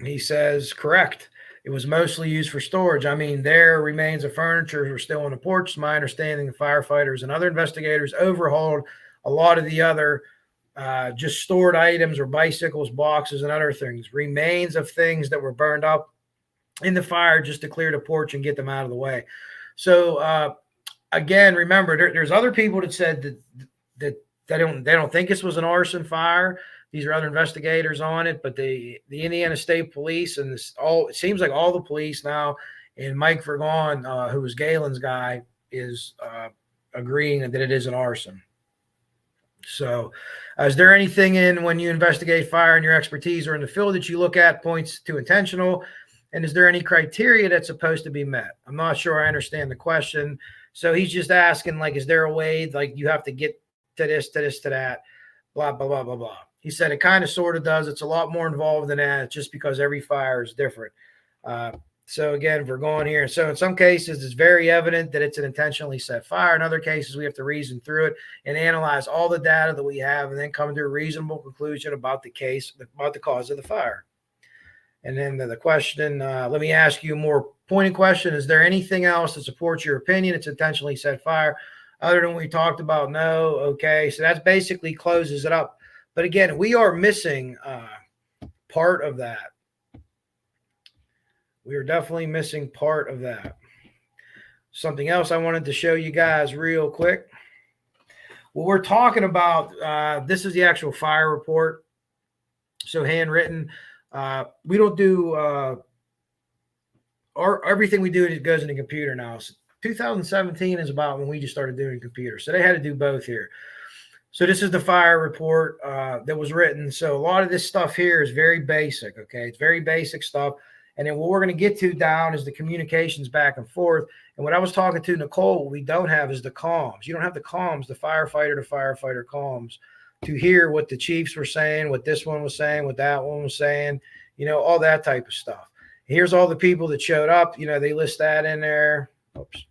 he says, correct. It was mostly used for storage. I mean, there remains of furniture were still on the porch. It's my understanding the firefighters and other investigators overhauled a lot of the other just stored items or bicycles, boxes, and other things. Remains of things that were burned up in the fire just to clear the porch and get them out of the way. So again, remember there's other people that said that they don't think this was an arson fire. These are other investigators on it, but the Indiana State Police and it seems like all the police now, and Mike Vergon, who was Galen's guy, is agreeing that it is an arson. So is there anything in when you investigate fire and your expertise or in the field that you look at points to intentional? And is there any criteria that's supposed to be met? I'm not sure I understand the question. So he's just asking, like, is there a way, like, you have to get to this, to this, to that, blah, blah, blah, blah, blah. He said it kind of sort of does. It's a lot more involved than that, just because every fire is different. So again, if we're going here, so in some cases, it's very evident that it's an intentionally set fire. In other cases, we have to reason through it and analyze all the data that we have and then come to a reasonable conclusion about the case, about the cause of the fire. And then the question, let me ask you a more pointed question. Is there anything else that supports your opinion it's intentionally set fire other than what we talked about? No. Okay. So that basically closes it up. But again, we are missing part of that. We are definitely missing part of that. Something else I wanted to show you guys real quick. What we're talking about, this is the actual fire report. So handwritten. We don't do everything we do goes in the computer now. So 2017 is about when we just started doing computers. So they had to do both here. So this is the fire report that was written. So a lot of this stuff here is very basic. Okay. It's very basic stuff. And then what we're going to get to down is the communications back and forth. And what I was talking to Nicole, what we don't have is the comms. You don't have the comms, the firefighter to firefighter comms, to hear what the chiefs were saying, what this one was saying, what that one was saying, all that type of stuff. Here's all the people that showed up. They list that in there. Oops.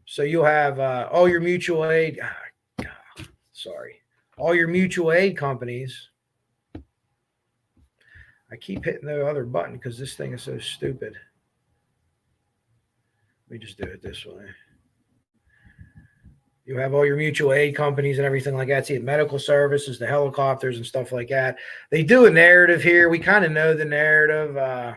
So you'll have all your mutual aid. All your mutual aid companies. I keep hitting the other button because this thing is so stupid. Let me just do it this way. You have all your mutual aid companies and everything like that. See, medical services, the helicopters and stuff like that. They do a narrative here. We kind of know the narrative. I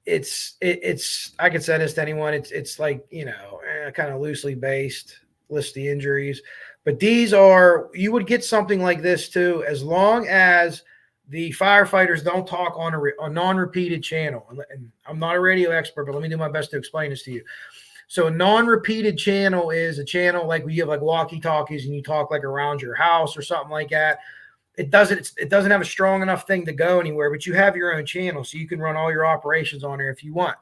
could send this to anyone. It's like, kind of loosely based, list the injuries. But these are, you would get something like this too, as long as the firefighters don't talk on a non-repeated channel. And I'm not a radio expert, but let me do my best to explain this to you. So a non-repeated channel is a channel like we have like walkie-talkies and you talk like around your house or something like that. It doesn't have a strong enough thing to go anywhere, but you have your own channel, so you can run all your operations on there if you want.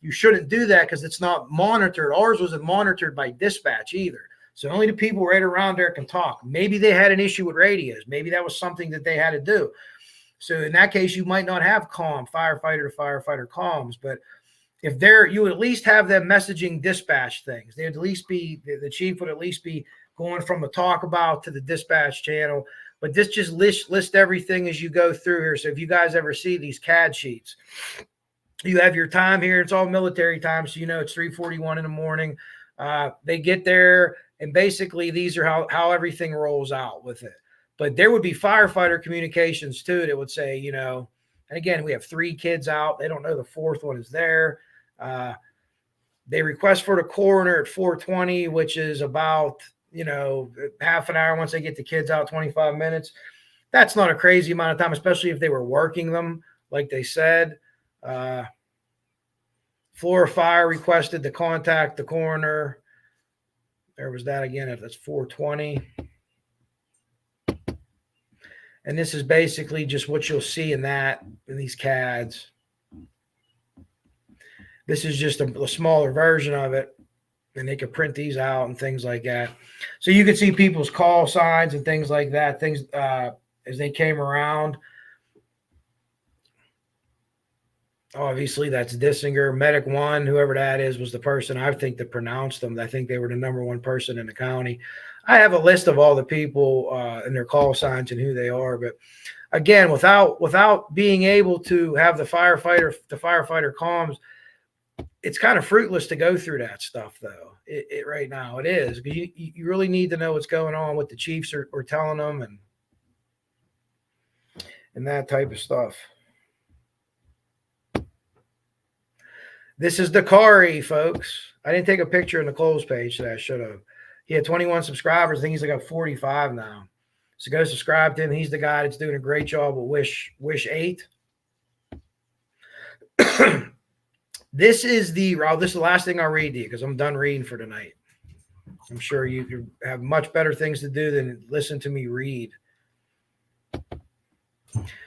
You shouldn't do that because it's not monitored. Ours wasn't monitored by dispatch either. So only the people right around there can talk. Maybe they had an issue with radios. Maybe that was something that they had to do. So in that case, you might not have firefighter to firefighter comms, but if you would at least have them messaging dispatch things. They'd at least be, the chief would at least be going from the talk about to the dispatch channel. But this just list everything as you go through here. So if you guys ever see these CAD sheets, you have your time here. It's all military time. So it's 3:41 in the morning. They get there And basically these are how everything rolls out with it. But there would be firefighter communications too that would say, you know, and again, we have 3 kids out. They don't know the 4th one is there. They request for the coroner at 4:20, which is about, you know, half an hour once they get the kids out, 25 minutes. That's not a crazy amount of time, especially if they were working them, like they said. Flora Fire requested to contact the coroner. There was that again. That's 4:20. And this is basically just what you'll see in these CADs. This is just a smaller version of it. And they could print these out and things like that. So you could see people's call signs and things like that, things as they came around. Obviously, that's Dissinger. Medic 1, whoever that is, was the person I think that pronounced them. I think they were the #1 person in the county. I have a list of all the people and their call signs and who they are. But again, without being able to have the firefighter comms, it's kind of fruitless to go through that stuff, though. It right now it is, because you really need to know what's going on, what the chiefs are telling them, and that type of stuff. This is Dakari, folks. I didn't take a picture in the close page that I should have. He had 21 subscribers. I think he's like at 45 now. So go subscribe to him. He's the guy that's doing a great job with Wish 8. This is the last thing I'll read to you because I'm done reading for tonight. I'm sure you have much better things to do than listen to me read.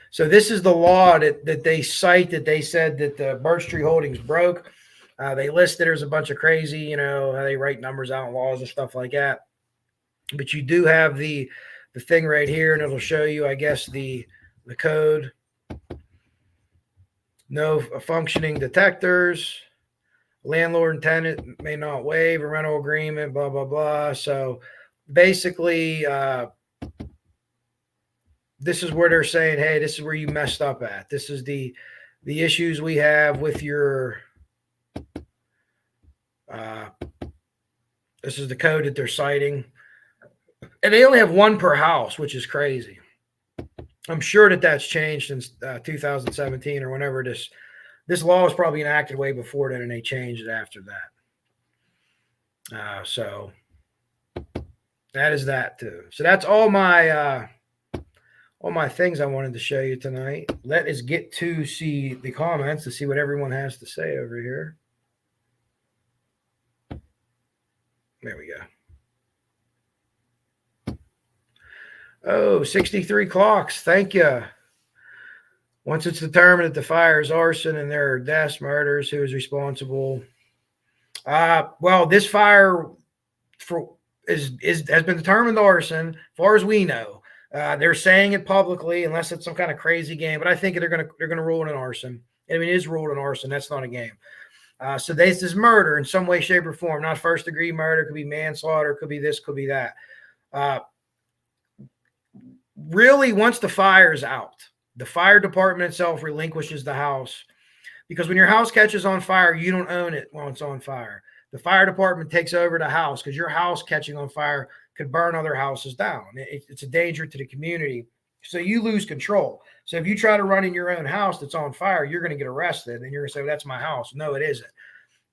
So this is the law that they cite, that they said that the Birch Tree Holdings broke. They listed there's a bunch of crazy, you know, how they write numbers out in laws and stuff like that. But you do have the thing right here, and it'll show you, I guess, the code. No functioning detectors. Landlord and tenant may not waive a rental agreement, blah, blah, blah. So basically, this is where they're saying, hey, this is where you messed up at. This is the issues we have with your this is the code that they're citing. And they only have 1 per house, which is crazy. I'm sure that's changed since 2017 or whenever this law was probably enacted way before that, and they changed it after that. So that is that too. So that's all my things I wanted to show you tonight. Let us get to see the comments to see what everyone has to say over here. There we go. Oh, 63 clocks. Thank you. Once it's determined that the fire is arson and there are deaths, murders, who is responsible? Well, this fire has been determined arson, as far as we know. They're saying it publicly, unless it's some kind of crazy game. But I think they're gonna rule it an arson. I mean, it is ruled an arson. That's not a game. So this is murder in some way, shape, or form. Not first degree murder. Could be manslaughter. Could be this. Could be that. Really, once the fire is out, the fire department itself relinquishes the house, because when your house catches on fire, you don't own it while it's on fire. The fire department takes over the house, because your house catching on fire could burn other houses down. It's a danger to the community. So you lose control. So if you try to run in your own house that's on fire, you're going to get arrested, and you're going to say, well, that's my house. No, it isn't.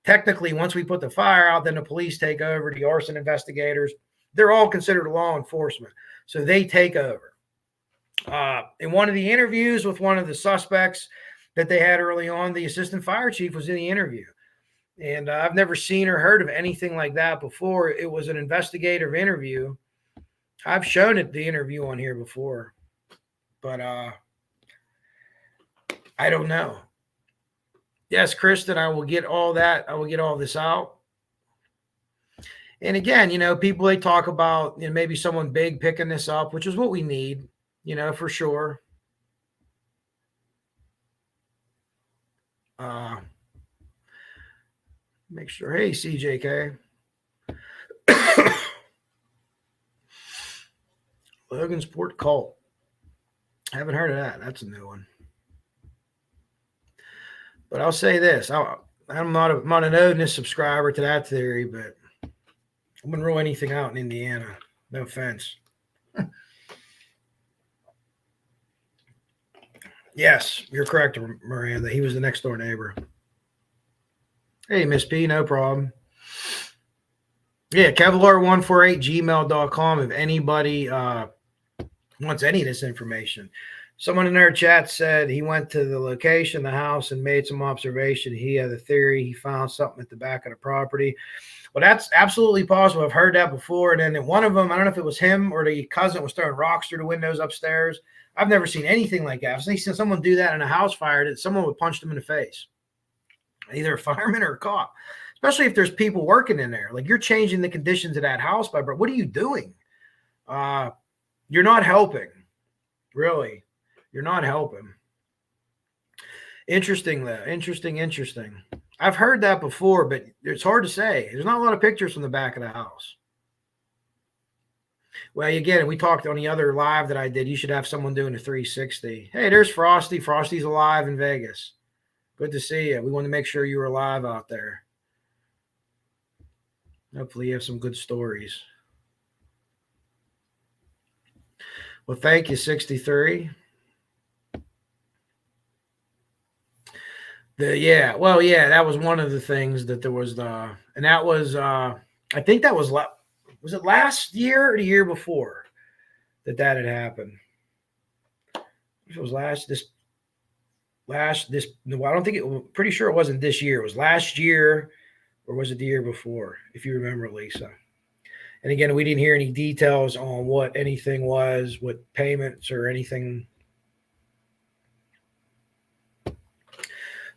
Technically, once we put the fire out, then the police take over, the arson investigators. They're all considered law enforcement. So they take over. In one of the interviews with one of the suspects that they had early on, the assistant fire chief was in the interview. And I've never seen or heard of anything like that before. It was an investigative interview. I've shown it, the interview on here before. But I don't know. Yes, Kristen, I will get all that. I will get all this out. And again, you know, people, they talk about, you know, maybe someone big picking this up, which is what we need, you know, for sure. Make sure. Hey, CJK. Logansport Cult. I haven't heard of that. That's a new one. But I'll say this. I'm not an Odinist subscriber to that theory, but wouldn't rule anything out in Indiana. No offense. Yes, you're correct, Miranda. He was the next door neighbor. Hey, Miss P, no problem. Yeah, Kevlar148gmail.com if anybody wants any of this information. Someone in our chat said he went to the location, the house, and made some observation. He had a theory. He found something at the back of the property. Well, that's absolutely possible. I've heard that before. And then one of them, I don't know if it was him or the cousin, was throwing rocks through the windows upstairs. I've never seen anything like that. I've seen someone do that in a house fire, that someone would punch them in the face, either a fireman or a cop, especially if there's people working in there. Like, you're changing the conditions of that house by, what are you doing? You're not helping, really. You're not helping. Interesting, though. Interesting. I've heard that before, but it's hard to say. There's not a lot of pictures from the back of the house. Well, again, we talked on the other live that I did. You should have someone doing a 360. Hey, there's Frosty. Frosty's alive in Vegas. Good to see you. We want to make sure you were alive out there. Hopefully you have some good stories. Well, thank you, 63. That was one of the things that there was and that was, I think that was it last year or the year before that had happened? It was I don't think pretty sure it wasn't this year. It was last year, or was it the year before? If you remember, Lisa. And again, we didn't hear any details on what anything was, what payments or anything.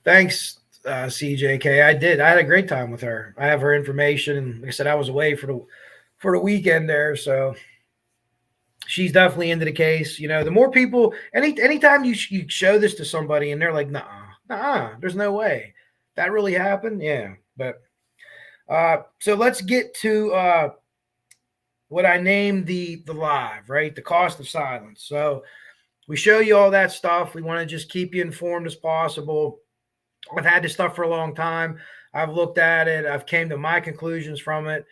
Thanks, CJK. I had a great time with her. I have her information, and like I said, I was away for the weekend there, so she's definitely into the case. The more people, anytime you show this to somebody and they're like, nah, there's no way that really happened. Yeah, but so let's get to what I named the live, right? The cost of silence. So we show you all that stuff. We want to just keep you informed as possible. I've had this stuff for a long time. I've looked at it. I've came to my conclusions from it,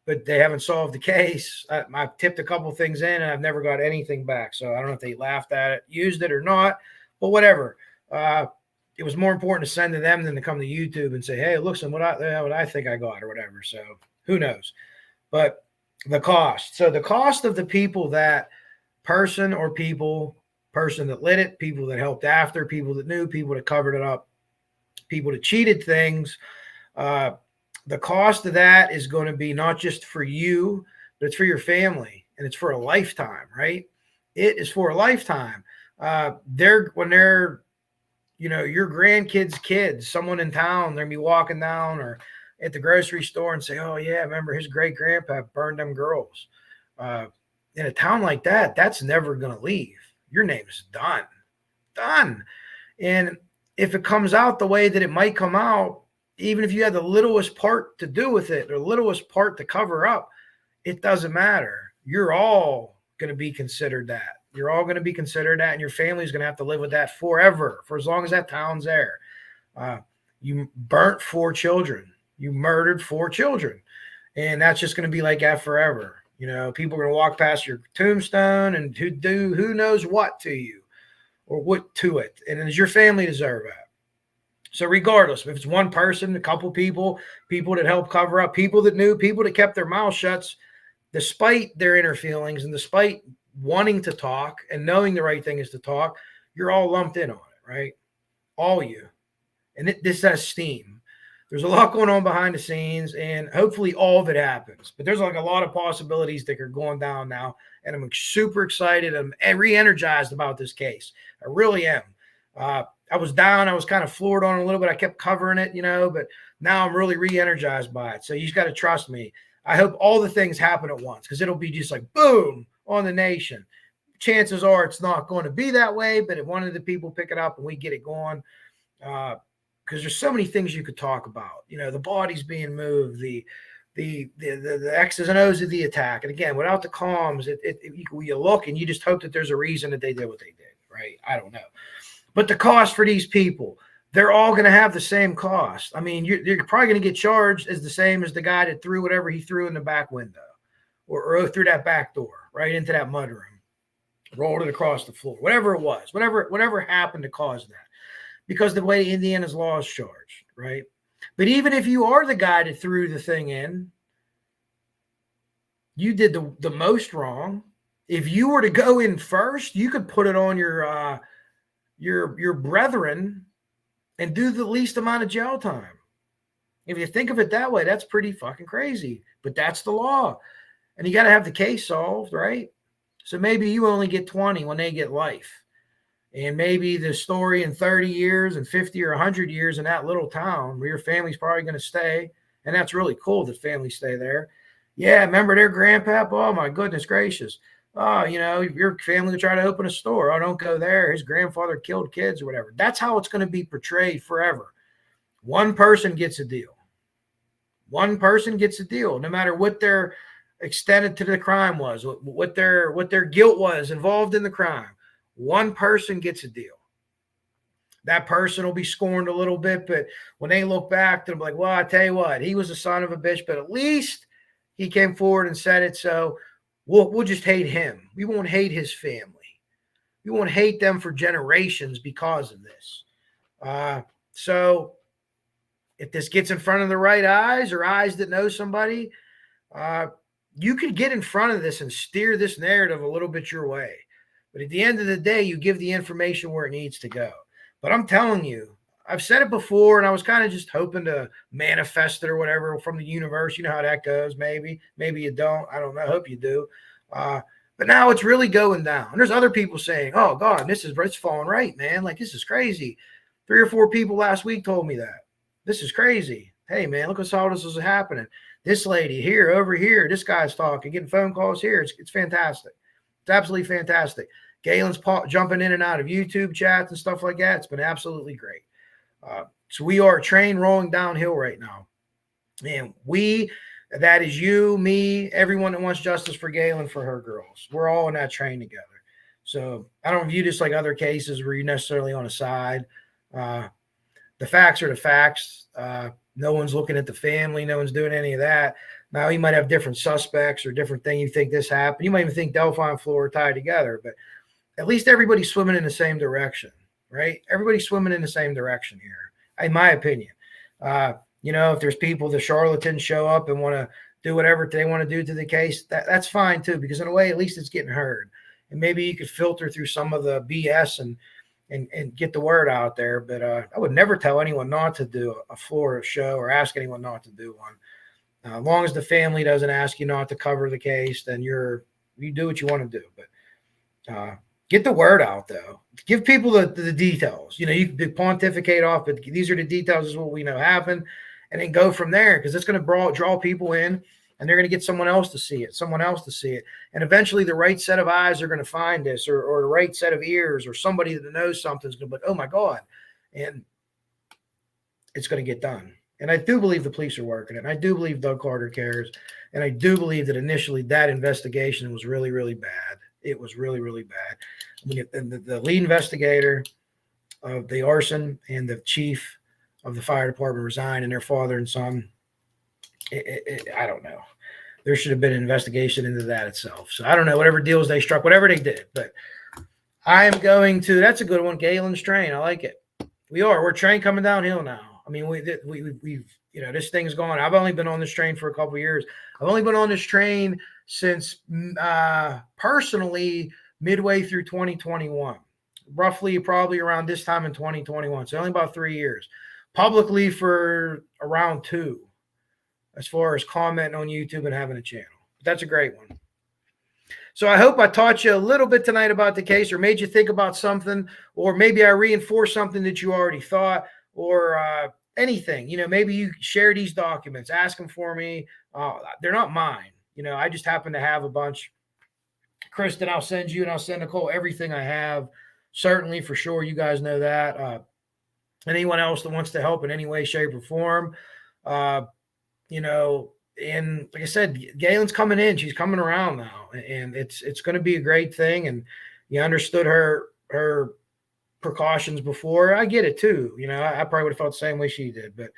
but they haven't solved the case. I've tipped a couple things in, and I've never got anything back. So I don't know if they laughed at it, used it or not, but whatever. It was more important to send to them than to come to YouTube and say, hey, look, what I think I got or whatever. So who knows? But the cost. So the cost of the people that person that lit it, people that helped after, people that knew, people that covered it up, people that cheated things. The cost of that is going to be not just for you, but it's for your family, and it's for a lifetime, right? It is for a lifetime. When they're, your grandkids' kids, someone in town, they're going to be walking down or at the grocery store and say, oh yeah, remember his great grandpa burned them girls. In a town like that, that's never going to leave. Your name's done. And if it comes out the way that it might come out, even if you had the littlest part to do with it or the littlest part to cover up, it doesn't matter. You're all going to be considered that. You're all going to be considered that, and your family's going to have to live with that forever, for as long as that town's there. You burnt 4 children. You murdered 4 children. And that's just going to be like that forever. People are going to walk past your tombstone and who knows what to you or what to it. And does your family deserve that? So regardless, if it's one person, a couple people that helped cover up, people that knew, people that kept their mouths shut, despite their inner feelings and despite wanting to talk and knowing the right thing is to talk, you're all lumped in on it, right? All you. And this has steam. There's a lot going on behind the scenes, and hopefully all of it happens. But there's like a lot of possibilities that are going down now, and I'm super excited. I'm re-energized about this case. I really am. I was down. I was kind of floored on it a little bit. I kept covering it, but now I'm really re-energized by it. So you just got to trust me. I hope all the things happen at once, because it'll be just like boom on the nation. Chances are it's not going to be that way, but if one of the people pick it up and we get it going, because there's so many things you could talk about. The bodies being moved, the X's and O's of the attack. And again, without the comms, you look and you just hope that there's a reason that they did what they did, right? I don't know. But the cost for these people, they're all going to have the same cost. I mean, you're probably going to get charged as the same as the guy that threw whatever he threw in the back window or through that back door, right into that mudroom, rolled it across the floor, whatever it was, whatever happened to cause that, because the way Indiana's law is charged, right? But even if you are the guy that threw the thing in, you did the most wrong. If you were to go in first, you could put it on your brethren and do the least amount of jail time. If you think of it that way, that's pretty fucking crazy. But that's the law. And you got to have the case solved, right? So maybe you only get 20 when they get life. And maybe the story in 30 years and 50 or 100 years in that little town where your family's probably going to stay. And that's really cool that families stay there. Yeah, remember their grandpap? Oh, my goodness gracious. Oh, your family will try to open a store. Oh, don't go there. His grandfather killed kids or whatever. That's how it's going to be portrayed forever. One person gets a deal. One person gets a deal, no matter what their extent to the crime was, what their guilt was involved in the crime. One person gets a deal. That person will be scorned a little bit, but when they look back, they'll be like, well, I tell you what, he was a son of a bitch, but at least he came forward and said it, so we'll just hate him. We won't hate his family. We won't hate them for generations because of this. So if this gets in front of the right eyes or eyes that know somebody, you could get in front of this and steer this narrative a little bit your way. But at the end of the day, you give the information where it needs to go. But I'm telling you, I've said it before, and I was kind of just hoping to manifest it or whatever from the universe. You know how that goes. Maybe you don't. I don't know. I hope you do. But now it's really going down. And there's other people saying, oh, God, it's falling right, man. Like, this is crazy. 3 or 4 people last week told me that. This is crazy. Hey, man, look at how this is happening. This lady here, over here, this guy's talking, getting phone calls here. It's fantastic. It's absolutely fantastic. Galen's jumping in and out of YouTube chats and stuff like that. It's been absolutely great. So we are a train rolling downhill right now. And that is you, me, everyone that wants justice for Galen, for her girls. We're all in that train together. So I don't view this like other cases where you're necessarily on a side. The facts are the facts. No one's looking at the family. No one's doing any of that. Now, you might have different suspects or different thing. You think this happened. You might even think Delphi and Flora are tied together. But at least everybody's swimming in the same direction, right? Everybody's swimming in the same direction here, in my opinion. If there's people, the charlatans show up and want to do whatever they want to do to the case, that's fine too, because in a way, at least it's getting heard. And maybe you could filter through some of the BS and get the word out there. But I would never tell anyone not to do a Florida show or ask anyone not to do one. As long as the family doesn't ask you not to cover the case, then you do what you want to do. But get the word out, though. Give people the details. You can pontificate off, but these are the details. This is what we know happened. And then go from there, because it's going to draw people in, and they're going to get someone else to see it. And eventually the right set of eyes are going to find this, or the right set of ears, or somebody that knows something is going to be, oh, my God. And it's going to get done. And I do believe the police are working it. And I do believe Doug Carter cares. And I do believe that initially that investigation was really, really bad. It was really, really bad. The lead investigator of the arson and the chief of the fire department resigned, and their father and son, I don't know. There should have been an investigation into that itself. So I don't know, whatever deals they struck, whatever they did. But I am going to, that's a good one, Galen's train. I like it. We're train coming downhill now. I mean, we've this thing's gone. I've only been on this train for a couple of years. I've only been on this train since personally midway through 2021, roughly probably around this time in 2021. So only about 3 years. Publicly for around 2, as far as commenting on YouTube and having a channel. But that's a great one. So I hope I taught you a little bit tonight about the case, or made you think about something, or maybe I reinforced something that you already thought, or anything. Maybe you share these documents, ask them for me. They're not mine. I just happen to have a bunch. Kristen, I'll send you, and I'll send Nicole everything I have. Certainly, for sure. You guys know that. Anyone else that wants to help in any way, shape, or form, and like I said, Galen's coming in. She's coming around now, and it's going to be a great thing. And you understood her precautions before. I get it too. You know, I probably would have felt the same way she did, but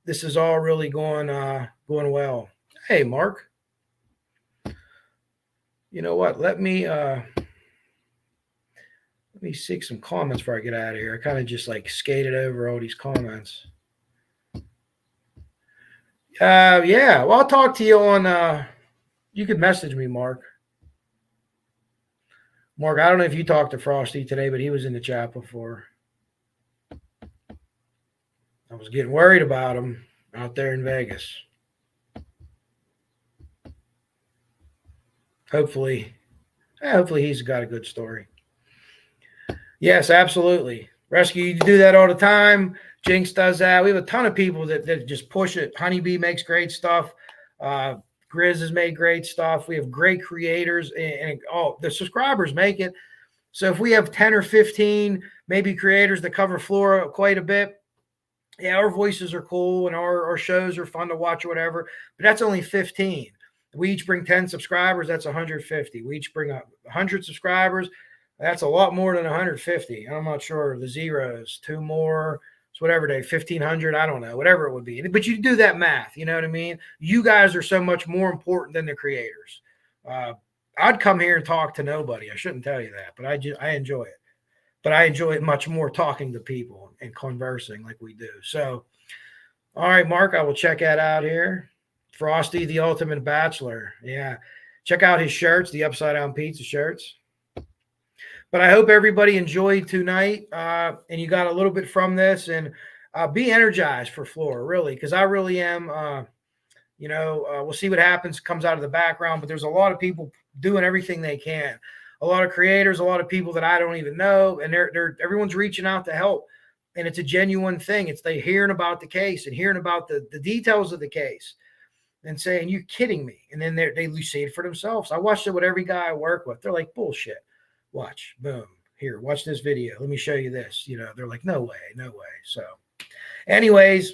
this is all really going well. Hey, Mark. You know what? Let me seek some comments before I get out of here. I kind of just like skated over all these comments. Yeah. Well, I'll talk to you on. You could message me, Mark. Mark, I don't know if you talked to Frosty today, but he was in the chat before. I was getting worried about him out there in Vegas. Hopefully he's got a good story. Yes, absolutely. Rescue, you do that all the time. Jinx does that. We have a ton of people that just push it. Honeybee makes great stuff. Grizz has made great stuff. We have great creators, and the subscribers make it. So if we have 10 or 15 maybe creators that cover Flora quite a bit, yeah, our voices are cool and our shows are fun to watch or whatever, but that's only 15. We each bring 10 subscribers, that's 150. We each bring 100 subscribers, that's a lot more than 150. I'm not sure. The zeros, 2 more, it's whatever day, 1,500, I don't know, whatever it would be. But you do that math, you know what I mean? You guys are so much more important than the creators. I'd come here and talk to nobody. I shouldn't tell you that, but I enjoy it. But I enjoy it much more talking to people and conversing like we do. So, all right, Mark, I will check that out here. Frosty, the Ultimate Bachelor. Yeah. Check out his shirts, the Upside Down Pizza shirts. But I hope everybody enjoyed tonight and you got a little bit from this, and be energized for Flora, really, because I really am. We'll see what happens, comes out of the background, but there's a lot of people doing everything they can. A lot of creators, a lot of people that I don't even know, and everyone's reaching out to help. And it's a genuine thing. It's they hearing about the case and hearing about the details of the case and saying, "You're kidding me." And then they see it for themselves. I watched it with every guy I work with. They're like, "Bullshit. Watch, boom, here, watch this video. Let me show you this." You know, they're like, "No way, no way." So anyways,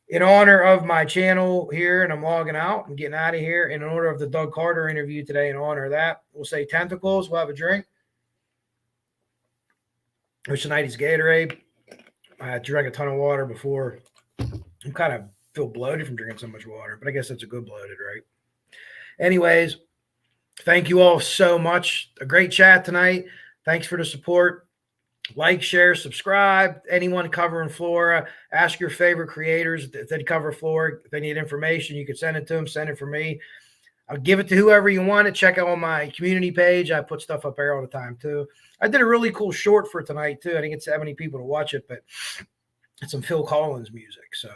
in honor of my channel here, and I'm logging out and getting out of here, in honor of the Doug Carter interview today, in honor of that, we'll say tentacles. We'll have a drink. Which tonight is Gatorade. I drank a ton of water before. I'm kind of feel bloated from drinking so much water, but I guess that's a good bloated, right? Anyways, thank you all so much. A great chat tonight. Thanks for the support. Like, share, subscribe. Anyone covering Flora, ask your favorite creators that cover Flora. If they need information, you can send it to them. Send it for me. I'll give it to whoever you want to. Check out on my community page. I put stuff up there all the time, too. I did a really cool short for tonight, too. I didn't get that many people to watch it, but it's some Phil Collins music. So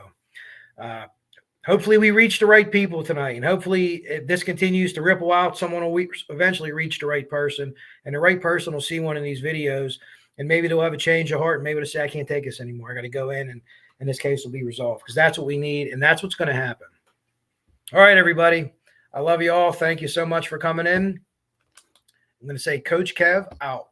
hopefully we reach the right people tonight, and hopefully if this continues to ripple out, someone will eventually reach the right person, and the right person will see one of these videos, and maybe they'll have a change of heart, and maybe they'll say, "I can't take this anymore. I got to go in this case will be resolved," because that's what we need, and that's what's going to happen. All right, everybody. I love you all. Thank you so much for coming in. I'm going to say Coach Kev out.